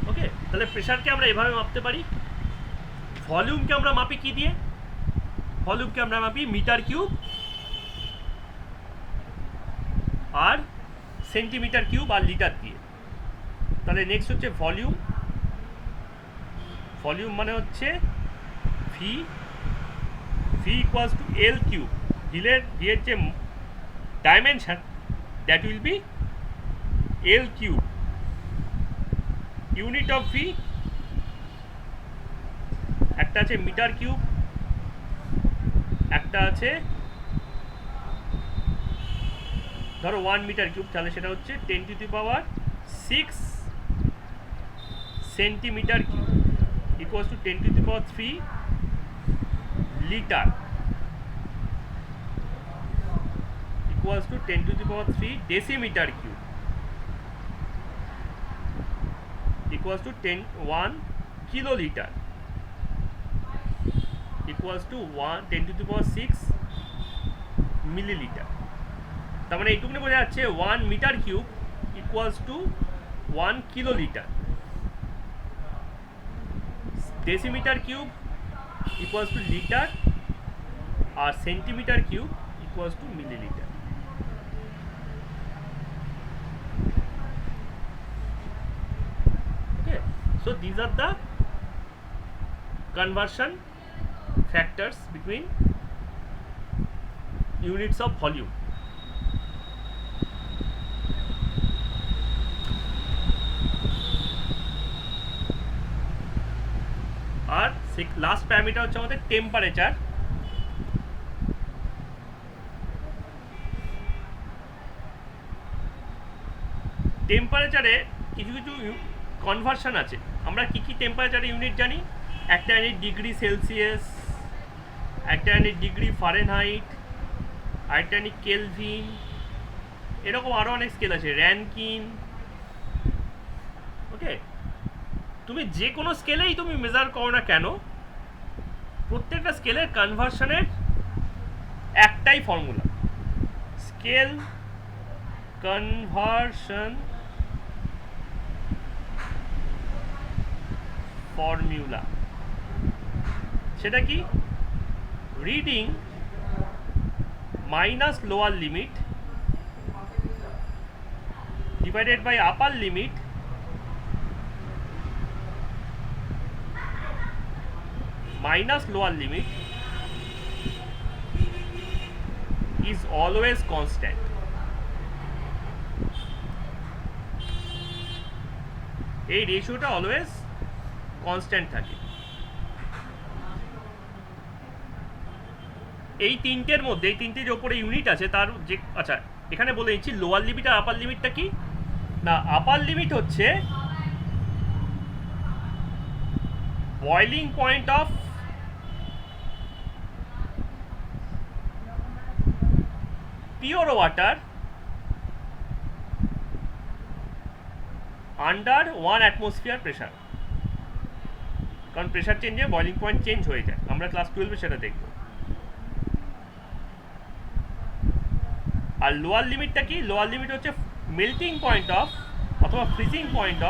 ওকে, তাহলে প্রেশারকে আমরা এভাবে মাপতে পারি। ভলিউমকে আমরা মাপি কি দিয়ে? ভলিউমকে আমরা মাপি মিটার কিউব আর সেন্টিমিটার কিউব আর লিটার দিয়ে। তাহলে নেক্সট হচ্ছে ভলিউম। ভলিউম মানে হচ্ছে V equals to L cube, হিলের যে dimension that will B L cube। Unit of V একটা আছে মিটার কিউব, একটা আছে ধরো 1 মিটার কিউব, তাহলে সেটা হচ্ছে 10 to the power 6 centimetre cube equals to 10 to the power 3 liter equals to 10 to the power 3 decimeter cube equals to 1 kiloliter equals to 10 to the power 6 milliliter। তার মানে এইটুকুনি বোঝা যাচ্ছে 1 metre cube equals to 1 kiloliter, decimeter cube equals to liter আর centimetre cube equals to milliliter। Okay, so these are the conversion factors between units of volume. আর last parameter হচ্ছে আমাদের temperature. টেম্পারেচারে কিছু কিছু কনভার্সন আছে। আমরা কি কি টেম্পারেচারে ইউনিট জানি? একটা ইউনিট ডিগ্রি সেলসিয়াস, একটা ইউনিট ডিগ্রি ফারেনহাইট, আরেকটা ইউনিট কেলভিন, এরকম আরও অনেক স্কেল আছে, র্যানকিন। ওকে, তুমি যে কোনো স্কেলেই তুমি মেজার করো না কেন, প্রত্যেকটা স্কেলের কনভার্সনের একটাই ফর্মুলা, স্কেল কনভার্সন ফর্মুলা। সেটা কি? Reading minus lower limit divided by upper limit minus lower limit is always constant. এই রেশিওটা অলওয়েজ কনস্ট্যান্ট থাকে। এই তিনটের মধ্যে, এই তিনটে যে ওপরে ইউনিট আছে তার যে, আচ্ছা এখানে বলে দিচ্ছি লোয়ার লিমিট আর আপার লিমিটটা কি না। আপার লিমিট হচ্ছে boiling point of pure water under 1 atmosphere pressure. কারণ প্রেশার চেঞ্জে বয়লিং পয়েন্ট চেঞ্জ হয়ে যায়, আমরা ক্লাস 12-এ সেটা দেখব। আর লোয়ার লিমিটটা কি? লোয়ার লিমিট হচ্ছে মেল্টিং পয়েন্ট অফ অথবা freezing point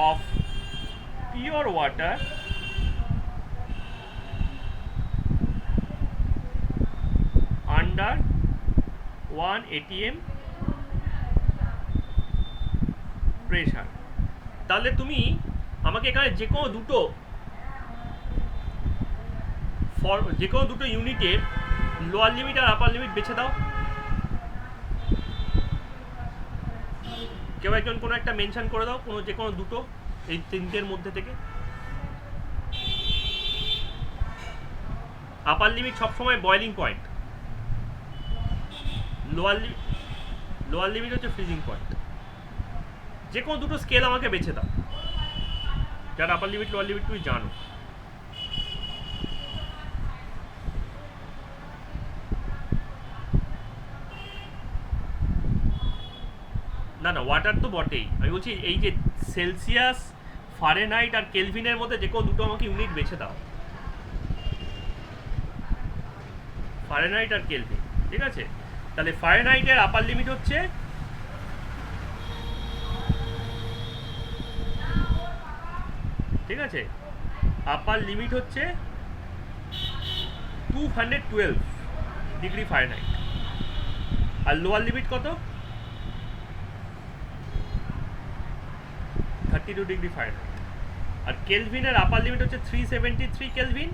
of pure water under 1 ATM pressure. তাহলে তুমি আমাকে এখানে যে কোনো দুটো ইউনিটের লোয়ার লিমিট আর আপার লিমিট বেছে দাও। কেউ একজন কোনো একটা মেনশন করে দাও, যে কোনো দুটো এই তিনটের মধ্যে থেকে। আপার লিমিট সবসময় বয়লিং পয়েন্ট, লোয়ার লিমিট হচ্ছে ফ্রিজিং পয়েন্ট। যে কোনো দুটো স্কেল আমাকে বেছে দাও যার আপার লিমিট লোয়ার লিমিট তুমি জানো। না না, ওয়াটার তো বটেই, আমি বলছি এই যে সেলসিয়াস, ফারেনহাইট আর কেলভিনের মধ্যে যে কোনো দুটো আমাকে ইউনিট বেছে দাও, ফারেনহাইট আর কেলভিন। ঠিক আছে, তাহলে ফারেনহাইটের আপার লিমিট হচ্ছে ঠিক আছে, আপার লিমিট হচ্ছে 212 ডিগ্রি ফারেনহাইট। আর লোয়ার লিমিট কত? 32 ডিগ্রি ফারেনহাইট। আর কেলভিনের আপার লিমিট হচ্ছে 373 কেলভিন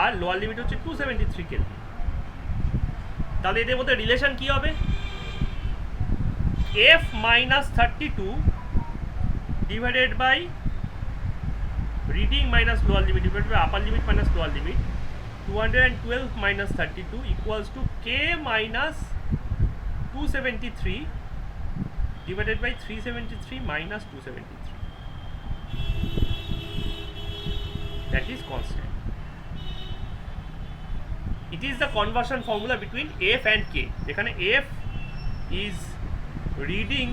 আর লোয়ার লিমিট হচ্ছে 273 কেলভিন। তাহলে এদের মধ্যে রিলেশন কি হবে? F minus 32 divided by reading minus lower limit divided by upper limit minus lower limit, 212 minus 32 equals to K minus 273 divided by 373 minus 273. That is constant. It is the conversion formula between F and K. যেখানে F is reading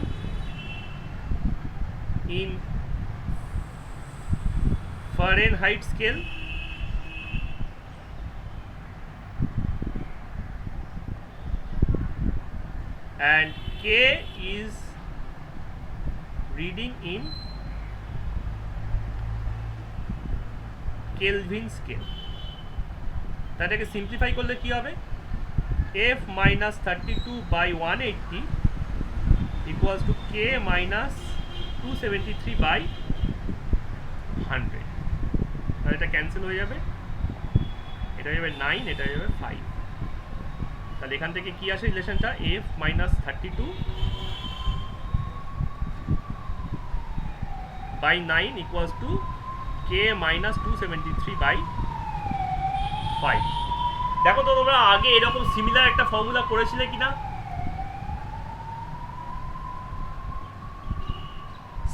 in Fahrenheit scale and K is reading in Kelvin scale. তাটাকে simplify করলে কি হবে? F minus 32 by 180 equals to K minus 273 by 100. তাহলে এটা cancel হয়ে যাবে, এটা হয়ে যাবে 9, এটা হয়ে যাবে 5। তাহলে এখান থেকে কি আসে রিলেশনটা, F minus 32 by 9 equals to K minus 273 by 5. দেখো তো তোমরা আগে এরকম সিমিলার একটা ফর্মুলা করেছিলে কিনা?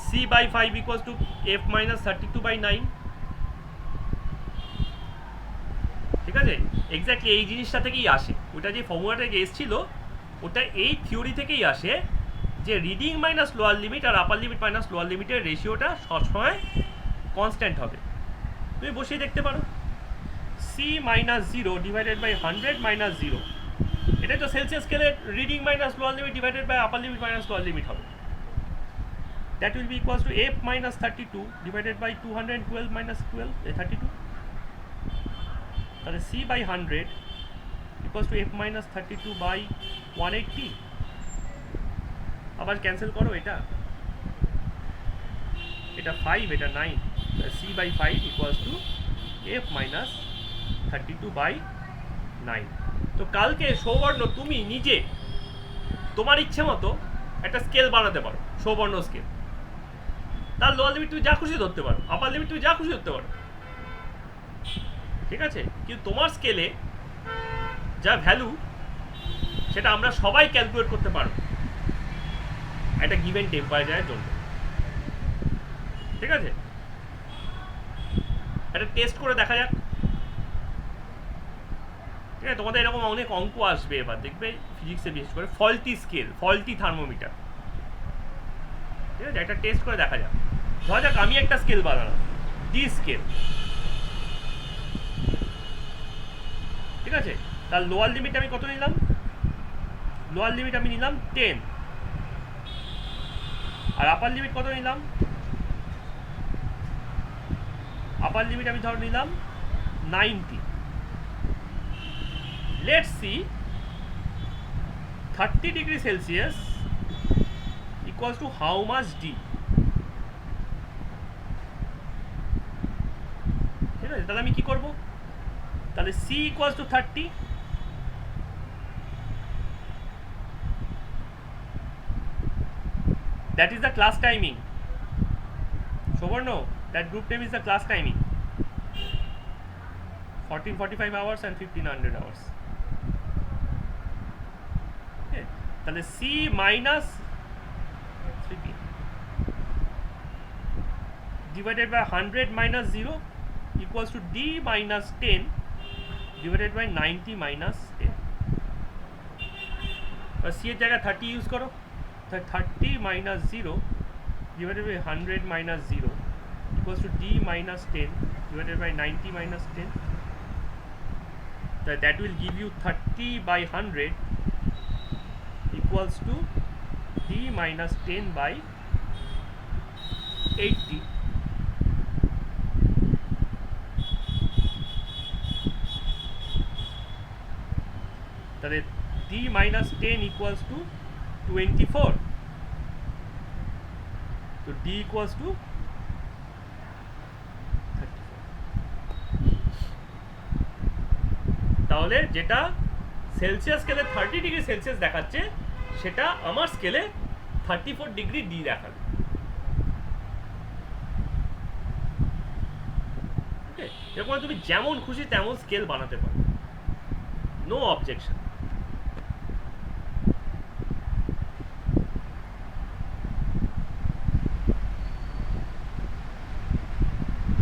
C by 5 equals to F minus 32 by 9. ঠিক আছে, এক্স্যাক্টলি এই জিনিসটা থেকেই আসে, ওটা যে ফর্মুলাটা থেকে এসেছিল ওটা এই থিওরি থেকেই আসে যে রিডিং মাইনাস লোয়ার লিমিট আর আপার লিমিট মাইনাস লোয়ার লিমিটের রেশিওটা সবসময় কনস্ট্যান্ট হবে। তুমি বসিয়ে দেখতে পারো, C minus 0 divided by 100 minus 0, এটাই তো সেলসিয়াস স্কেলের reading minus lower limit divided by upper limit minus lower limit হবে। That will be equals to F minus 32 divided by 212 minus 32, তাহলে C by 100 equals to F minus 32 by 180। আবার cancel করো, এটা 5, এটা 9, C by 5 equals to F minus 32 by 9। তো কালকে সৌবর্ণ তুমি নিজে তোমার ইচ্ছে মতো একটা স্কেল বানাতে পারো, সৌবর্ণ স্কেল। তার লোয়ার লিমিট তুমি যা খুশি ধরতে পারো, আপার লিমিট তুমি যা খুশি ধরতে পারো, ঠিক আছে? কিন্তু তোমার স্কেলে যা ভ্যালু সেটা আমরা সবাই ক্যালকুলেট করতে পারবো একটা গিভেন টেম্পারেচারের জন্য, ঠিক আছে? একটা টেস্ট করে দেখা যাক, ঠিক আছে? তোমাদের এরকম অনেক অঙ্ক আসবে এবার, দেখবে ফিজিক্সে বিশেষ করে ফল্টি স্কেল, ফল্টি থার্মোমিটার, ঠিক আছে? একটা টেস্ট করে দেখা যাক। ধরা যাক আমি একটা স্কেল বানালাম, ডি স্কেল, ঠিক আছে? তার লোয়ার লিমিট আমি কত নিলাম? লোয়ার লিমিট আমি নিলাম 10, আর আপার লিমিট কত নিলাম? আপার লিমিট আমি ধর নিলাম 90। Let's see 30 degree Celsius equals to how much D, ঠিক আছে? তাহলে আমি কি করব? তাহলে C equals to 30, that is the class timing. Sobarno, that group name is the class timing. 1445 hours and 1500 hours. Okay, তাহলে C minus 3p divided by 100 minus 0 equals to D minus 10 divided by 90 minus 10. और C এর জায়গায় 30 use করো, 30 minus 0 divided by 100 minus 0 equals to D minus 10 divided by 90 minus 10. So that will give you 30 by 100 equals to D minus 10 by 80. তাহলে D minus 10 equals to 24. So D equals to 34. তাহলে যেটা Celsius স্কেলে 30 degree Celsius দেখাচ্ছে সেটা আমার স্কেলে 34 degree D দেখাবে। ওকে, এরকম তুমি যেমন খুশি তেমন স্কেল বানাতে পারো, নো অবজেকশন।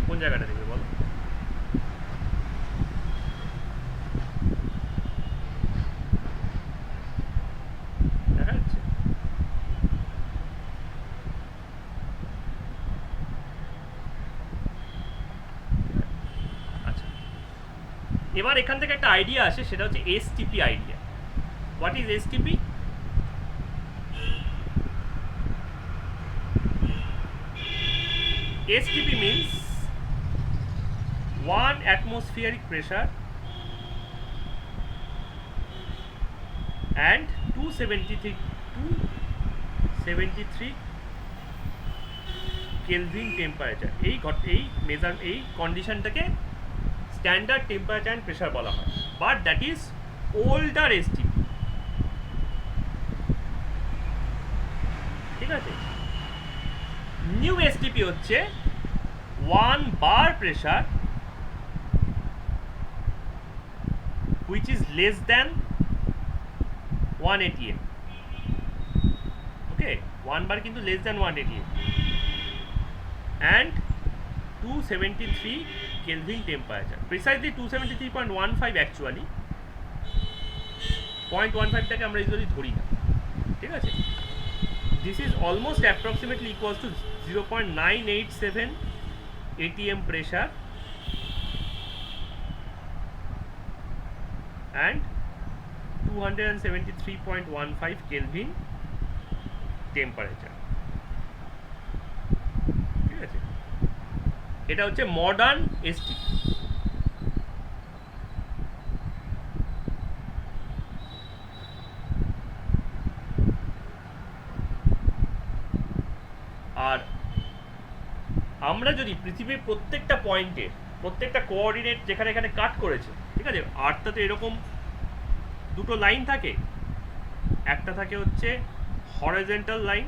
কোন জায়গাটা দেখবে বলো? দেখা যাচ্ছে? আচ্ছা, এবার এখান থেকে একটা আইডিয়া আসে, সেটা হচ্ছে STP idea. What is STP? STP means 1 atmospheric pressure and 273 Kelvin temperature. এই কন্ডিশনটাকে স্ট্যান্ডার্ড টেম্পারেচার অ্যান্ড প্রেশার বলা হয়, but that is older STP. ঠিক আছে? নিউ এসটিপি হচ্ছে 1 bar pressure which is less than 1 atm. Okay, 1 bar কিন্তু less than 1 atm and 273 Kelvin temperature. Precisely 273.15 actually. 0.15 টাকে আমরা usually ধরি না, ঠিক আছে? This is almost approximately equals to 0.987 atm pressure and 273.15 Kelvin temperature. ঠিক আছে? এটা হচ্ছে মডার্ন এসটিপি। আর আমরা যদি পৃথিবীর প্রত্যেকটা পয়েন্টে প্রত্যেকটা কোঅর্ডিনেট যেখানে এখানে কাট করেছে, ঠিক আছে, আর্থটাতে এরকম দুটো লাইন থাকে, একটা থাকে হচ্ছে হরিজন্টাল লাইন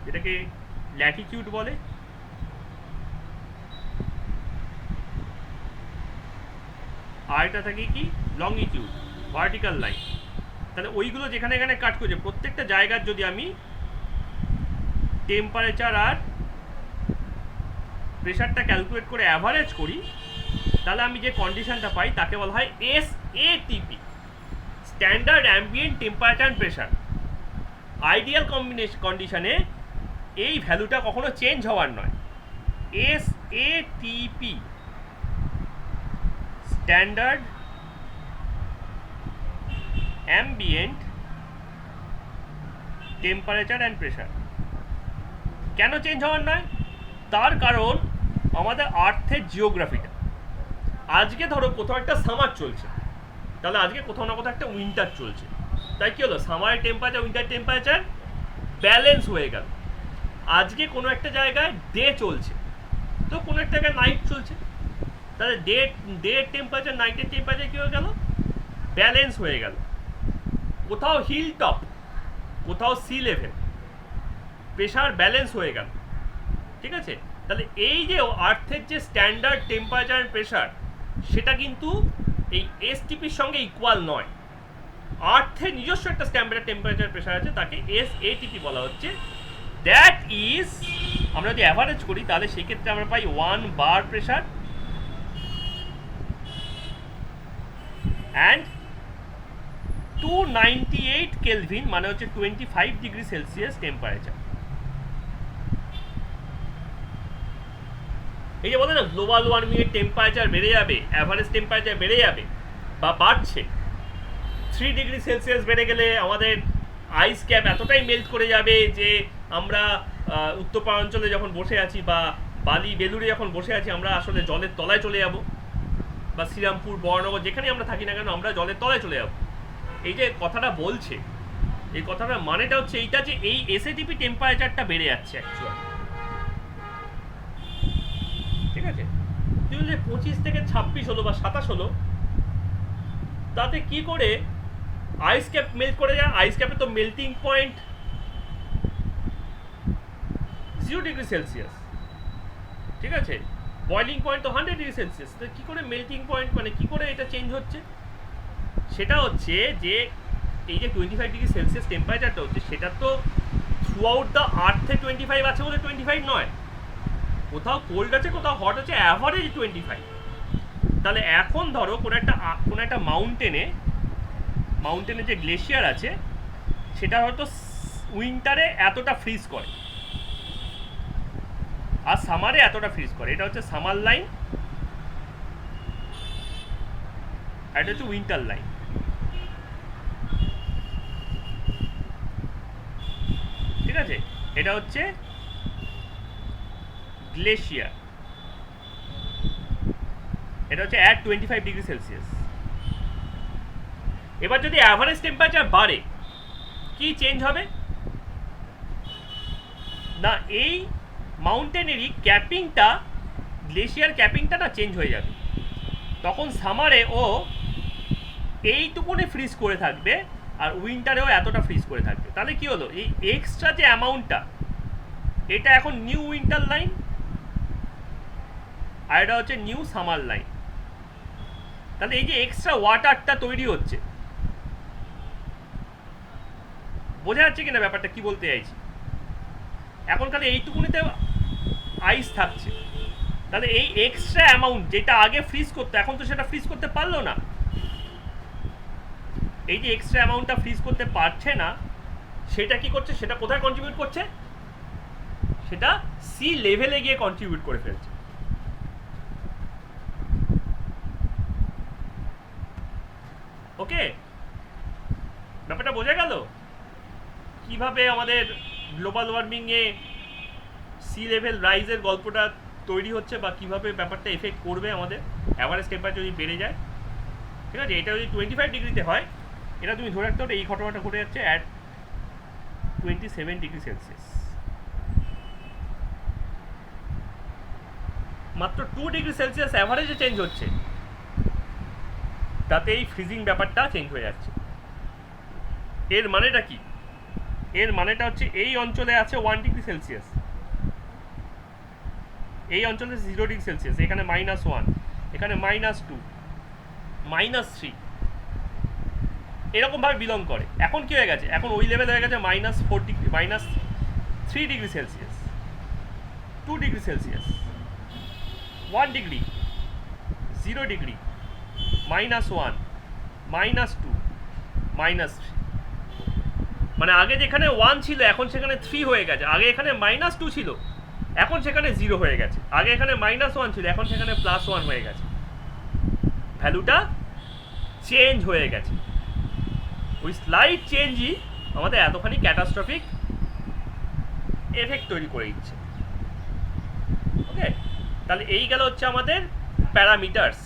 যেটাকে ল্যাটিটিউড বলে, আর এটা থাকে কি লংগিটিউড ভার্টিক্যাল লাইন। তাহলে ওইগুলো যেখানে এখানে কাট করেছে প্রত্যেকটা জায়গার যদি আমি টেম্পারেচার আর প্রেশারটা ক্যালকুলেট করে অ্যাভারেজ করি, তাহলে আমি যে কন্ডিশনটা পাই তাকে বলা হয় SATP, standard ambient temperature and pressure. Ideal কন্ডিশনে এই ভ্যালুটা কখনো চেঞ্জ হওয়ার নয়। SATP, standard ambient temperature and pressure. কেন চেঞ্জ হওয়ার নয়? তার কারণ আমাদের আর্থের জিওগ্রাফিটা। আজকে ধরো কোথাও একটা সামার চলছে, তাহলে আজকে কোথাও না কোথাও একটা উইন্টার চলছে, তাই কি হলো, সামারের টেম্পারেচার উইন্টার টেম্পারেচার ব্যালেন্স হয়ে গেল। আজকে কোনো একটা জায়গায় ডে চলছে, তো কোনো একটা জায়গায় নাইট চলছে, তাহলে ডে টেম্পারেচার নাইটের টেম্পারেচার কী হয়ে গেল, ব্যালেন্স হয়ে গেল। কোথাও হিল টপ, কোথাও সি লেভেল, প্রেশার ব্যালেন্স হয়ে গেল, ঠিক আছে? তাহলে এই যে আর্থের যে স্ট্যান্ডার্ড টেম্পারেচার প্রেশার, সেটা কিন্তু এই এসটিপির সঙ্গে ইকুয়াল নয়। আর্থের নিজস্ব একটা স্ট্যান্ডার্ড টেম্পারেচার প্রেশার আছে, তাকে SATP বলা হচ্ছে। দ্যাট ইজ, আমরা যদি অ্যাভারেজ করি তাহলে সেক্ষেত্রে আমরা পাই 1 bar প্রেশার অ্যান্ড 298 কেলভিন, মানে হচ্ছে 25 ডিগ্রি সেলসিয়াস টেম্পারেচার। এই যে বলে না গ্লোবাল ওয়ার্মিং এর টেম্পারেচার বেড়ে যাবে, অ্যাভারেজ টেম্পারেচার বেড়ে যাবে বা বাড়ছে, 3 ডিগ্রি সেলসিয়াস বেড়ে গেলে আমাদের আইস ক্যাপ এতটাই মেল্ট করে যাবে যে আমরা উত্তরপূর্বাঞ্চলে যখন বসে আছি বা বালি বেলুড়ে যখন বসে আছি আমরা আসলে জলের তলায় চলে যাব, বা শ্রীরামপুর বর্ণনগর যেখানে আমরা থাকি না কেন আমরা জলের তলায় চলে যাব। এই যে কথাটা বলছে, এই কথাটার মানেটা হচ্ছে এইটা যে এই SATP টেম্পারেচারটা বেড়ে যাচ্ছে অ্যাকচুয়ালি, ঠিক আছে? 25 থেকে 26 হলো বা 27 হলো, তাতে কি করে আইস ক্যাপ মেল্ট করে যায়? আইস ক্যাপে তো মেল্টিং পয়েন্ট 0 ডিগ্রি সেলসিয়াস, ঠিক আছে? বয়লিং পয়েন্ট তো 100 ডিগ্রি সেলসিয়াস। তো কী করে মেল্টিং পয়েন্ট, মানে কী করে এটা চেঞ্জ হচ্ছে? সেটা হচ্ছে যে এই যে 25 ডিগ্রি সেলসিয়াস টেম্পারেচারটা হচ্ছে, সেটা তো থ্রু আউট দ্য আর্থে 25 আছে বলে 25 নয়, কোথাও কোল্ড আছে কোথাও হট আছে, অ্যাভারেজ 25। তাহলে এখন ধরো কোনো একটা মাউন্টেনে যে গ্লেশিয়ার আছে সেটা হয়তো উইন্টারে এতটা ফ্রিজ করে আর সামারে এতটা ফ্রিজ করে, এটা হচ্ছে সামার লাইন, এটা হচ্ছে উইন্টার লাইন। ঠিক আছে, এটা হচ্ছে গ্লেশিয়ার, এটা হচ্ছে at 25 ডিগ্রি সেলসিয়াস। এবার যদি অ্যাভারেজ টেম্পারেচার বাড়ে কি চেঞ্জ হবে না, এই মাউন্টেনেরই ক্যাপিংটা, গ্লেশিয়ার ক্যাপিংটা না চেঞ্জ হয়ে যাবে। তখন সামারে ও এইটুকুনি ফ্রিজ করে থাকবে আর উইন্টারেও এতটা ফ্রিজ করে থাকবে। তাহলে কি হলো, এই এক্সট্রা যে অ্যামাউন্টটা এটা এখন নিউ উইন্টার লাইন, আর এটা হচ্ছে নিউ সামার লাইন। তাহলে এই যে এক্সট্রা ওয়াটারটা তৈরি হচ্ছে, বোঝা যাচ্ছে কিনা ব্যাপারটা কি বলতে চাইছি? এখন খালি এইটুকুনিতে আইস থাকছে, তাহলে এই এক্সট্রা অ্যামাউন্ট যেটা আগে ফ্রিজ করতো এখন তো সেটা ফ্রিজ করতে পারলো না। এই যে এক্সট্রা অ্যামাউন্টটা ফ্রিজ করতে পারছে না, সেটা কি করছে? সেটা কোথায় কন্ট্রিবিউট করছে? সেটা সি লেভেলে গিয়ে কন্ট্রিবিউট করে ফেলছে। ওকে, ব্যাপারটা বোঝা গেল কিভাবে আমাদের গ্লোবাল ওয়ার্মিং এ সি লেভেল রাইজের গল্পটা তৈরি হচ্ছে, বা কিভাবে ব্যাপারটা এফেক্ট করবে আমাদের অ্যাভারেজ টেম্পারেচার যদি বেড়ে যায়। ঠিক আছে, এটা যদি 25 ডিগ্রিতে হয়, এটা তুমি ধরে রাখতে হবে এই ঘটনাটা ঘটে যাচ্ছে অ্যাট 27 ডিগ্রি সেলসিয়াস। মাত্র 2 ডিগ্রি সেলসিয়াস অ্যাভারেজে চেঞ্জ হচ্ছে, তাতে এই ফ্রিজিং ব্যাপারটা চেঞ্জ হয়ে যাচ্ছে। এর মানেটা কি? এর মানেটা হচ্ছে এই অঞ্চলে আছে 1 ডিগ্রি সেলসিয়াস, এই অঞ্চলে 0 ডিগ্রি সেলসিয়াস, এখানে -1, এখানে -2, -3, এরকমভাবে বিলং করে। এখন কি হয়ে গেছে? এখন ওই লেভেল হয়ে গেছে -4 degree, -3 degree Celsius, 2 degree Celsius, 1 degree, 0 degree, -1, -2, -3। মানে আগে যেখানে 1 ছিল এখন সেখানে 3 হয়ে গেছে, আগে এখানে -2 ছিল এখন সেখানে 0 হয়ে গেছে, আগে এখানে -1 ছিল এখন সেখানে +1 হয়ে গেছে। ভ্যালুটা চেঞ্জ হয়ে গেছে। ওই স্লাইড চেঞ্জই আমাদের এতখানি ক্যাটাস্ট্রফিক এফেক্ট তৈরি করে দিচ্ছে। ওকে, তাহলে এই গেল হচ্ছে আমাদের প্যারামিটারস।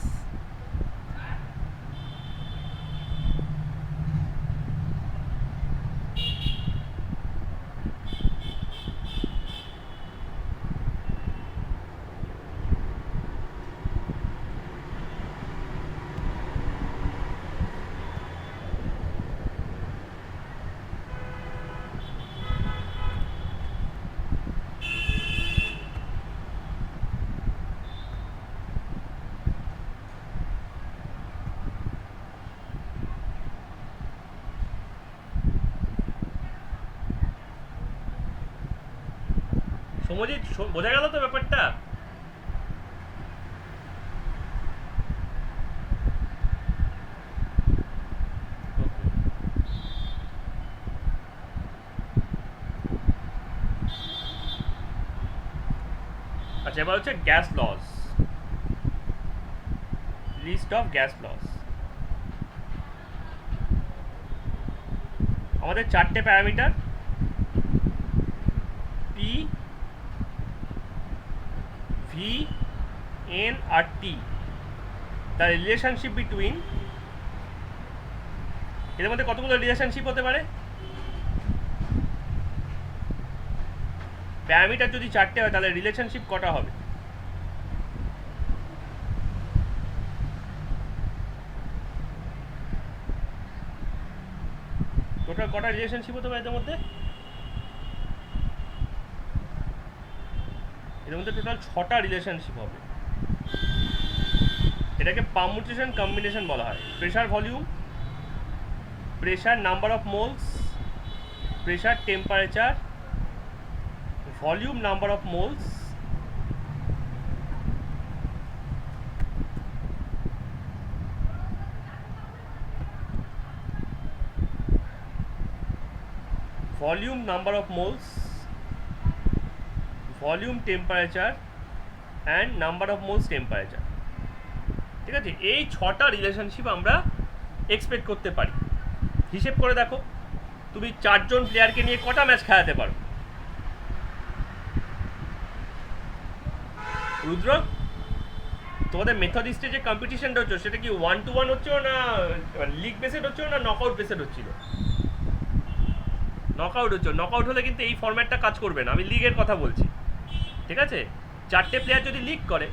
সমজিৎ, বোঝা গেল তো ব্যাপারটা? আচ্ছা, এবার হচ্ছে gas laws, list of gas laws. আমাদের 4টে প্যারামিটার পি, ভি, এন আর টি। দ্য রিলেশনশিপ বিটুইন, এদের মধ্যে কতগুলো রিলেশনশিপ হতে পারে? প্যারামিটার যদি 4টে হয় তাহলে রিলেশনশিপ কটা হবে? টোটাল কটা রিলেশনশিপ হতে পারে এদের মধ্যে? এদের মধ্যে টোটাল 6টা রিলেশনশিপ হবে। এটাকে পারমুটেশন কম্বিনেশন বলা হয়। Pressure volume, pressure number of moles, pressure temperature, volume number of moles, volume number of moles, volume temperature and number of moles temperature. ঠিক আছে, এই 6টা রিলেশনশিপ আমরা এক্সপেক্ট করতে পারি। হিসেব করে দেখো, তুমি 4 জন প্লেয়ারকে নিয়ে কটা ম্যাচ খেলাতে পারো? রুদ্র, তোমাদের মেথডিস্টে যে কম্পিটিশনটা হচ্ছে সেটা কি 1-to-1 হচ্ছে না লিগ বেসেড হচ্ছে না নকআউট বেসেড হচ্ছিল? নকআউট হচ্ছে। নকআউট হলে কিন্তু এই ফরম্যাটটা কাজ করবে না, আমি লিগের কথা বলছি। ঠিক আছে, 4টে প্লেয়ার যদি লিগ করে,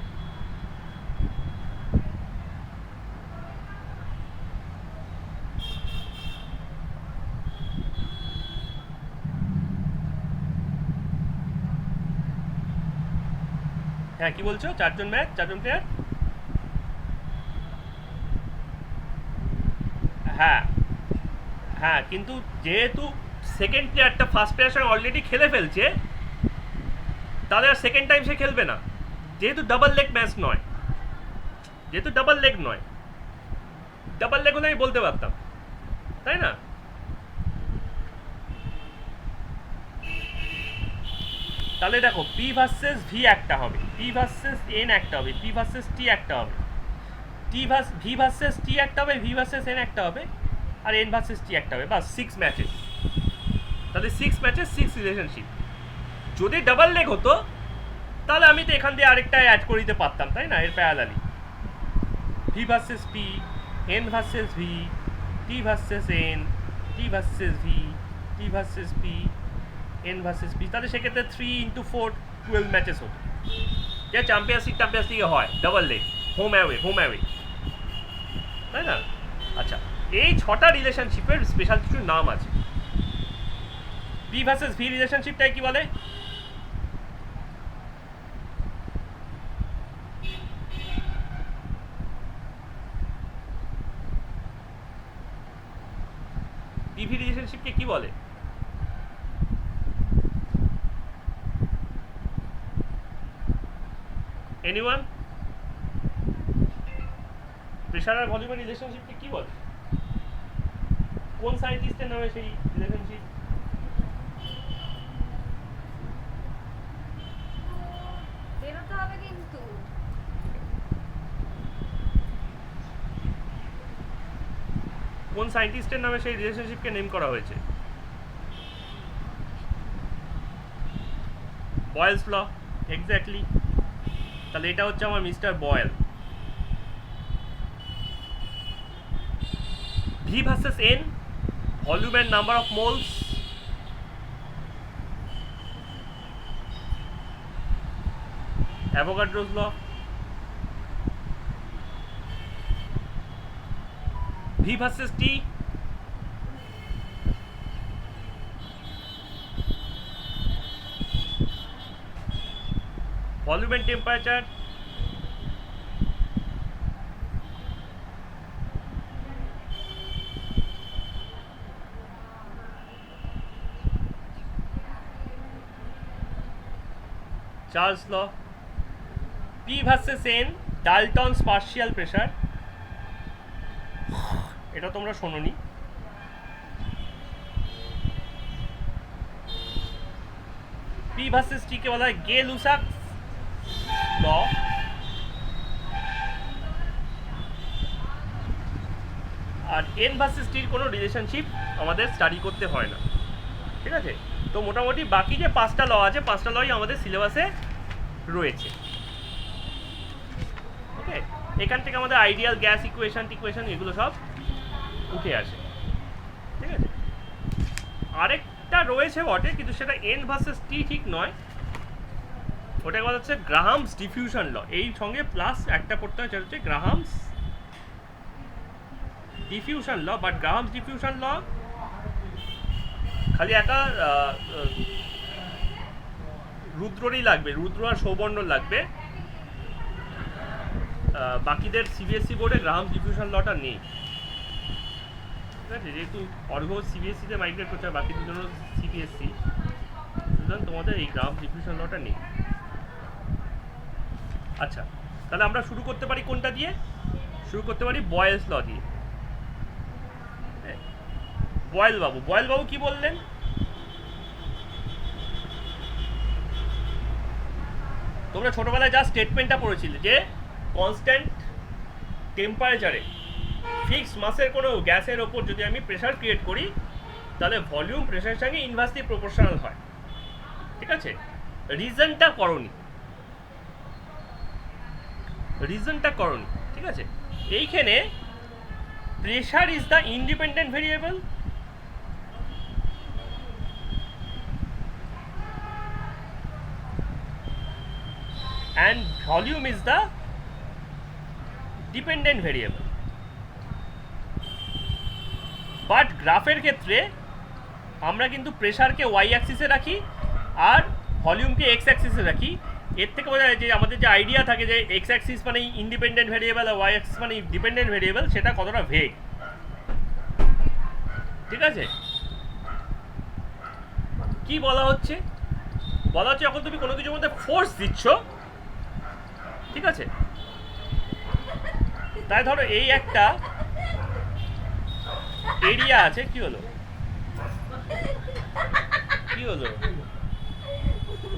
হ্যাঁ কি বলছো, চারজন প্লেয়ার? হ্যাঁ হ্যাঁ, কিন্তু যেহেতু সেকেন্ড প্লেয়ারটা ফার্স্ট প্লেয়ারের সঙ্গে অলরেডি খেলে ফেলছে, তাহলে আর সেকেন্ড টাইম সে খেলবে না, যেহেতু ডাবল লেগ ম্যাচ নয়, ডাবল লেগ হলে আমি বলতে পারতাম, তাই না? তাহলে দেখো পি ভার্সেস ভি একটা হবে, পি ভার্সেস এন একটা হবে, পি ভার্সেস টি একটা হবে, ভি ভার্সেস টি একটা হবে, ভি ভার্সেস এন একটা হবে, আর এন ভার্সেস টি একটা হবে, বাস 6 ম্যাচেস। তাহলে 6 ম্যাচেস 6 রিলেশনশিপ। যদি ডাবল লেগ হতো তাহলে আমি তো এখান দিয়ে আরেকটা অ্যাড করে দিতে পারতাম, তাই না? এর parallelly V versus P, N versus V, T versus N, T versus V, T versus P, N versus P. তাহলে সেক্ষেত্রে 3 × 4 12 ম্যাচেস হতো, যা চ্যাম্পিয়ন্স লিগে হয় ডাবল লেগ, হোম অ্যাওয়ে, তাই না? আচ্ছা, এই 6টা রিলেশনশিপের স্পেশাল কিছু নাম আছে। পি ভার্সেস ভি রিলেশনশিপটাই কি বলে? পিভি রিলেশনশিপকে কি বলে? এনিওয়ান? প্রেশার আর ভলিউমের রিলেশনশিপকে কি বলে? কোন সায়েন্টিস্টের নামে সেই রিলেশনশিপ? বেরোতে হবে কিন্তু। কোন সায়েন্টিস্টের নামে সেই রিলেশনশিপকে নেম করা হয়েছে? Boyle's law, exactly. তাহলে এটা হচ্ছে আমার mister Boyle. V versus N, volume and number of moles. Avogadro's law. V versus T, volume and temperature. Charles law. P versus N, Dalton's partial pressure. এটা তোমরা শোনোনি। পি ভার্সেস টি কে বলা হয় গে লুসাক্স ল। আর N versus টির কোনো রিলেশনশিপ আমাদের study করতে হয় না, ঠিক আছে? তো মোটামুটি বাকি যে 5টা ল আছে, 5টা লই আমাদের সিলেবাসে রয়েছে। ওকে, এখান থেকে আমাদের আইডিয়াল গ্যাস ইকুয়েশন এগুলো সব উঠে আসে, ঠিক আছে? আরেকটা রয়েছে বটে, কিন্তু সেটা এন ভার্সেস টি ঠিক নয়, ওটাকে বলা হচ্ছে গ্রাহামস ডিফিউশন ল। এই সঙ্গে প্লাস একটা পড়তে হয়, সেটা হচ্ছে Graham's diffusion law. But Graham's diffusion law খালি একা রুদ্ররই লাগবে, রুদ্র আর সৌবর্ণ লাগবে। বাকিদের সিবিএসসি বোর্ডে গ্রাহামস ডিফিউশন লটা নেই, ঠিক আছে? যেহেতু অর্ঘ সিবিএসসিতে মাইগ্রেট করছে, বাকি দুজনও সিবিএসসি, সুতরাং তোমাদের এই গ্রাহামস ডিফিউশন লটা নেই। আচ্ছা, তাহলে আমরা শুরু করতে পারি কোনটা দিয়ে? শুরু করতে পারি বয়েলস ল দিয়ে। বয়েল বাবু কি বললেন? তোমরা ছোটবেলায় যা স্টেটমেন্টটা পড়েছিলে যে কনস্ট্যান্ট টেম্পারেচারে ফিক্সড মাসের কোনো গ্যাসের ওপর যদি আমি প্রেশার ক্রিয়েট করি, তাহলে ভলিউম প্রেশারের সঙ্গে ইনভার্সলি প্রপোর্শনাল হয়, ঠিক আছে? রিজনটা করনি, ঠিক আছে? এইখানে pressure is the independent variable, and volume is the dependent variable. But গ্রাফের ক্ষেত্রে আমরা কিন্তু প্রেশারকে ওয়াই অ্যাক্সিসে রাখি আর ভলিউমকে এক্স অ্যাক্সিসে রাখি। এর থেকে বোঝা যায় যে আমাদের যে আইডিয়া থাকে যে এক্স অ্যাক্সিস মানে ইন্ডিপেন্ডেন্ট ভেরিয়েবল আর ওয়াই অ্যাক্সিস মানে ডিপেন্ডেন্ট ভেরিয়েবল, সেটা কতটা ভেগ। ঠিক আছে, কি বলা হচ্ছে? বলা হচ্ছে যখন তুমি কোনো কিছুর মধ্যে ফোর্স দিচ্ছ, ঠিক আছে, তাই ধরো এই একটা এরিয়া আছে, কি হলো কি হলো?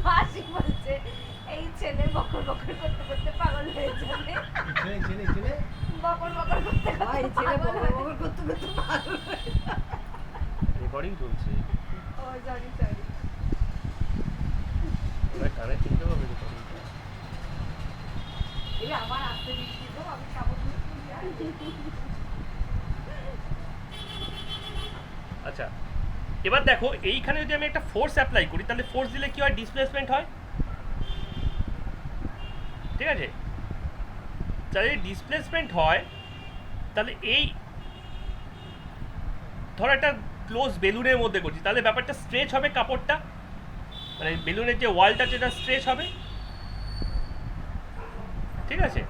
মাসি বলছে এই ছেলে বকর বকর করতে করতে পাগল হয়ে যাবে। বকর বকর করতে ভাই ছেলে বকর বকর করতে করতে পাগল হয়ে যাবে। রেকর্ডিং চলছে, ও সরি সরি। এবার কানে চিনতে হবে রেকর্ডিংটা। এই আমার আসতে দিচ্ছি তো আমি কাপড় আচ্ছা, এবার দেখো এইখানে যদি আমি একটা ফোর্স অ্যাপ্লাই করি, তাহলে ফোর্স দিলে কি হয়? ডিসপ্লেসমেন্ট হয়। ঠিক আছে, তাহলে ডিসপ্লেসমেন্ট হয়, তাহলে এই ধরো একটা ক্লোজ বেলুনের মধ্যে করছি, তাহলে ব্যাপারটা স্ট্রেচ হবে, কাপড়টা মানে বেলুনের যে ওয়ালটা যেটা স্ট্রেচ হবে। ঠিক আছে,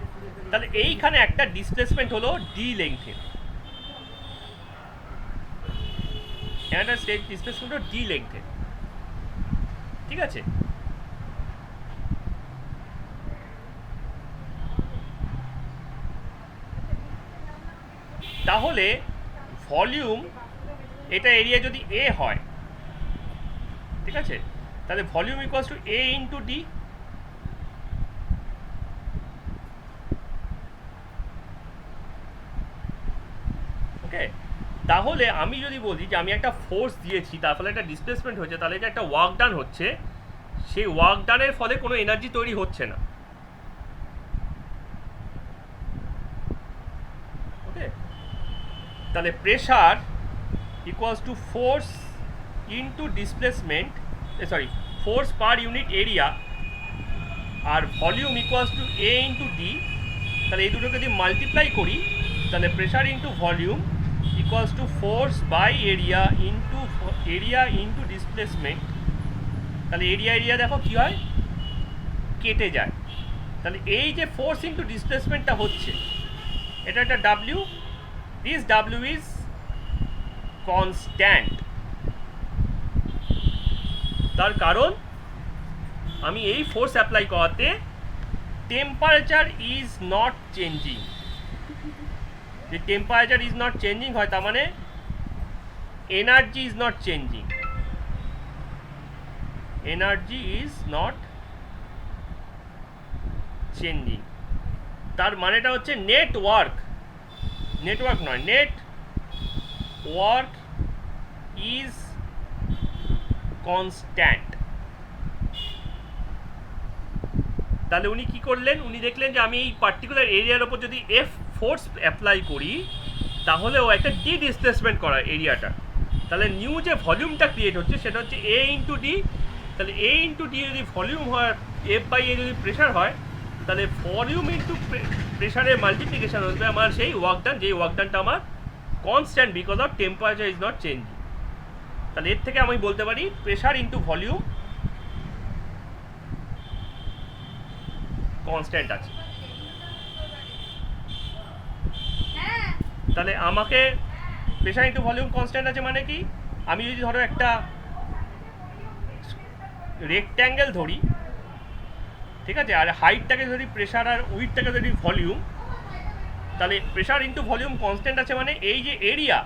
তাহলে এইখানে একটা ডিসপ্লেসমেন্ট হলো ডি লেংথের, একটা স্ট্রেচ ডিসপ্লেসমেন্ট হলো ডি লেংথের। ঠিক আছে, তাহলে ভলিউম, এটা এরিয়া যদি এ হয়, ঠিক আছে, তাহলে volume equals to A into D. Okay, তাহলে আমি যদি বলি যে আমি একটা ফোর্স দিয়েছি, তার ফলে একটা ডিসপ্লেসমেন্ট হচ্ছে, তাহলে যে একটা ওয়ার্ক ডান হচ্ছে, সেই ওয়ার্ক ডানের ফলে কোনো এনার্জি তৈরি হচ্ছে না। ওকে, তাহলে pressure equals to force into displacement, sorry force per unit area, আর volume equals to A into D. তাহলে এই দুটোকে যদি মাল্টিপ্লাই করি, তাহলে pressure into volume equals to force by area into displacement. তাহলে এরিয়া এরিয়া দেখো কী হয়, কেটে যায়। তাহলে এই যে ফোর্স ইন্টু ডিসপ্লেসমেন্টটা হচ্ছে, এটা একটা W, this W is constant. তার কারণ আমি এই ফোর্স অ্যাপ্লাই করাতে টেম্পারেচার ইজ নট চেঞ্জিং। যে টেম্পারেচার ইজ নট চেঞ্জিং হয়, তার মানে energy is not changing, energy is not changing. তার মানেটা হচ্ছে নেটওয়ার্ক নয়, নেট ওয়ার্ক ইজ কনস্ট্যান্ট। তাহলে উনি কি করলেন? উনি দেখলেন যে আমি এই পার্টিকুলার এরিয়ার ওপর যদি এফ ফোর্স অ্যাপ্লাই করি, তাহলে ও একটা ডি ডিসপ্লেসমেন্ট করা এরিয়াটা, তাহলে নিউ যে ভলিউমটা ক্রিয়েট হচ্ছে সেটা হচ্ছে এ ইন্টু ডি। তাহলে এ ইন্টু ডি যদি ভলিউম হয়, এফ বাই এ যদি প্রেশার হয়, তাহলে ভলিউম ইন্টু প্রেশারের মাল্টিপ্লিকেশন হচ্ছে আমার সেই ওয়ার্ক ডান, যেই ওয়ার্ক ডানটা আমার constant because of temperature is not changing. তাহলে এর থেকে আমি বলতে পারি প্রেশার ইন্টু ভলিউম কনস্ট্যান্ট আছে। হ্যাঁ তাহলে আমাকে প্রেশার ইন্টু ভলিউম কনস্ট্যান্ট আছে মানে কি? আমি যদি ধরো একটা রেক্ট্যাঙ্গেল ধরি, ঠিক আছে, আর হাইটটাকে ধরি প্রেশার আর উইডটাকে ধরি ভলিউম, তাহলে প্রেশার ইন্টু ভলিউম কনস্ট্যান্ট আছে মানে এই যে area,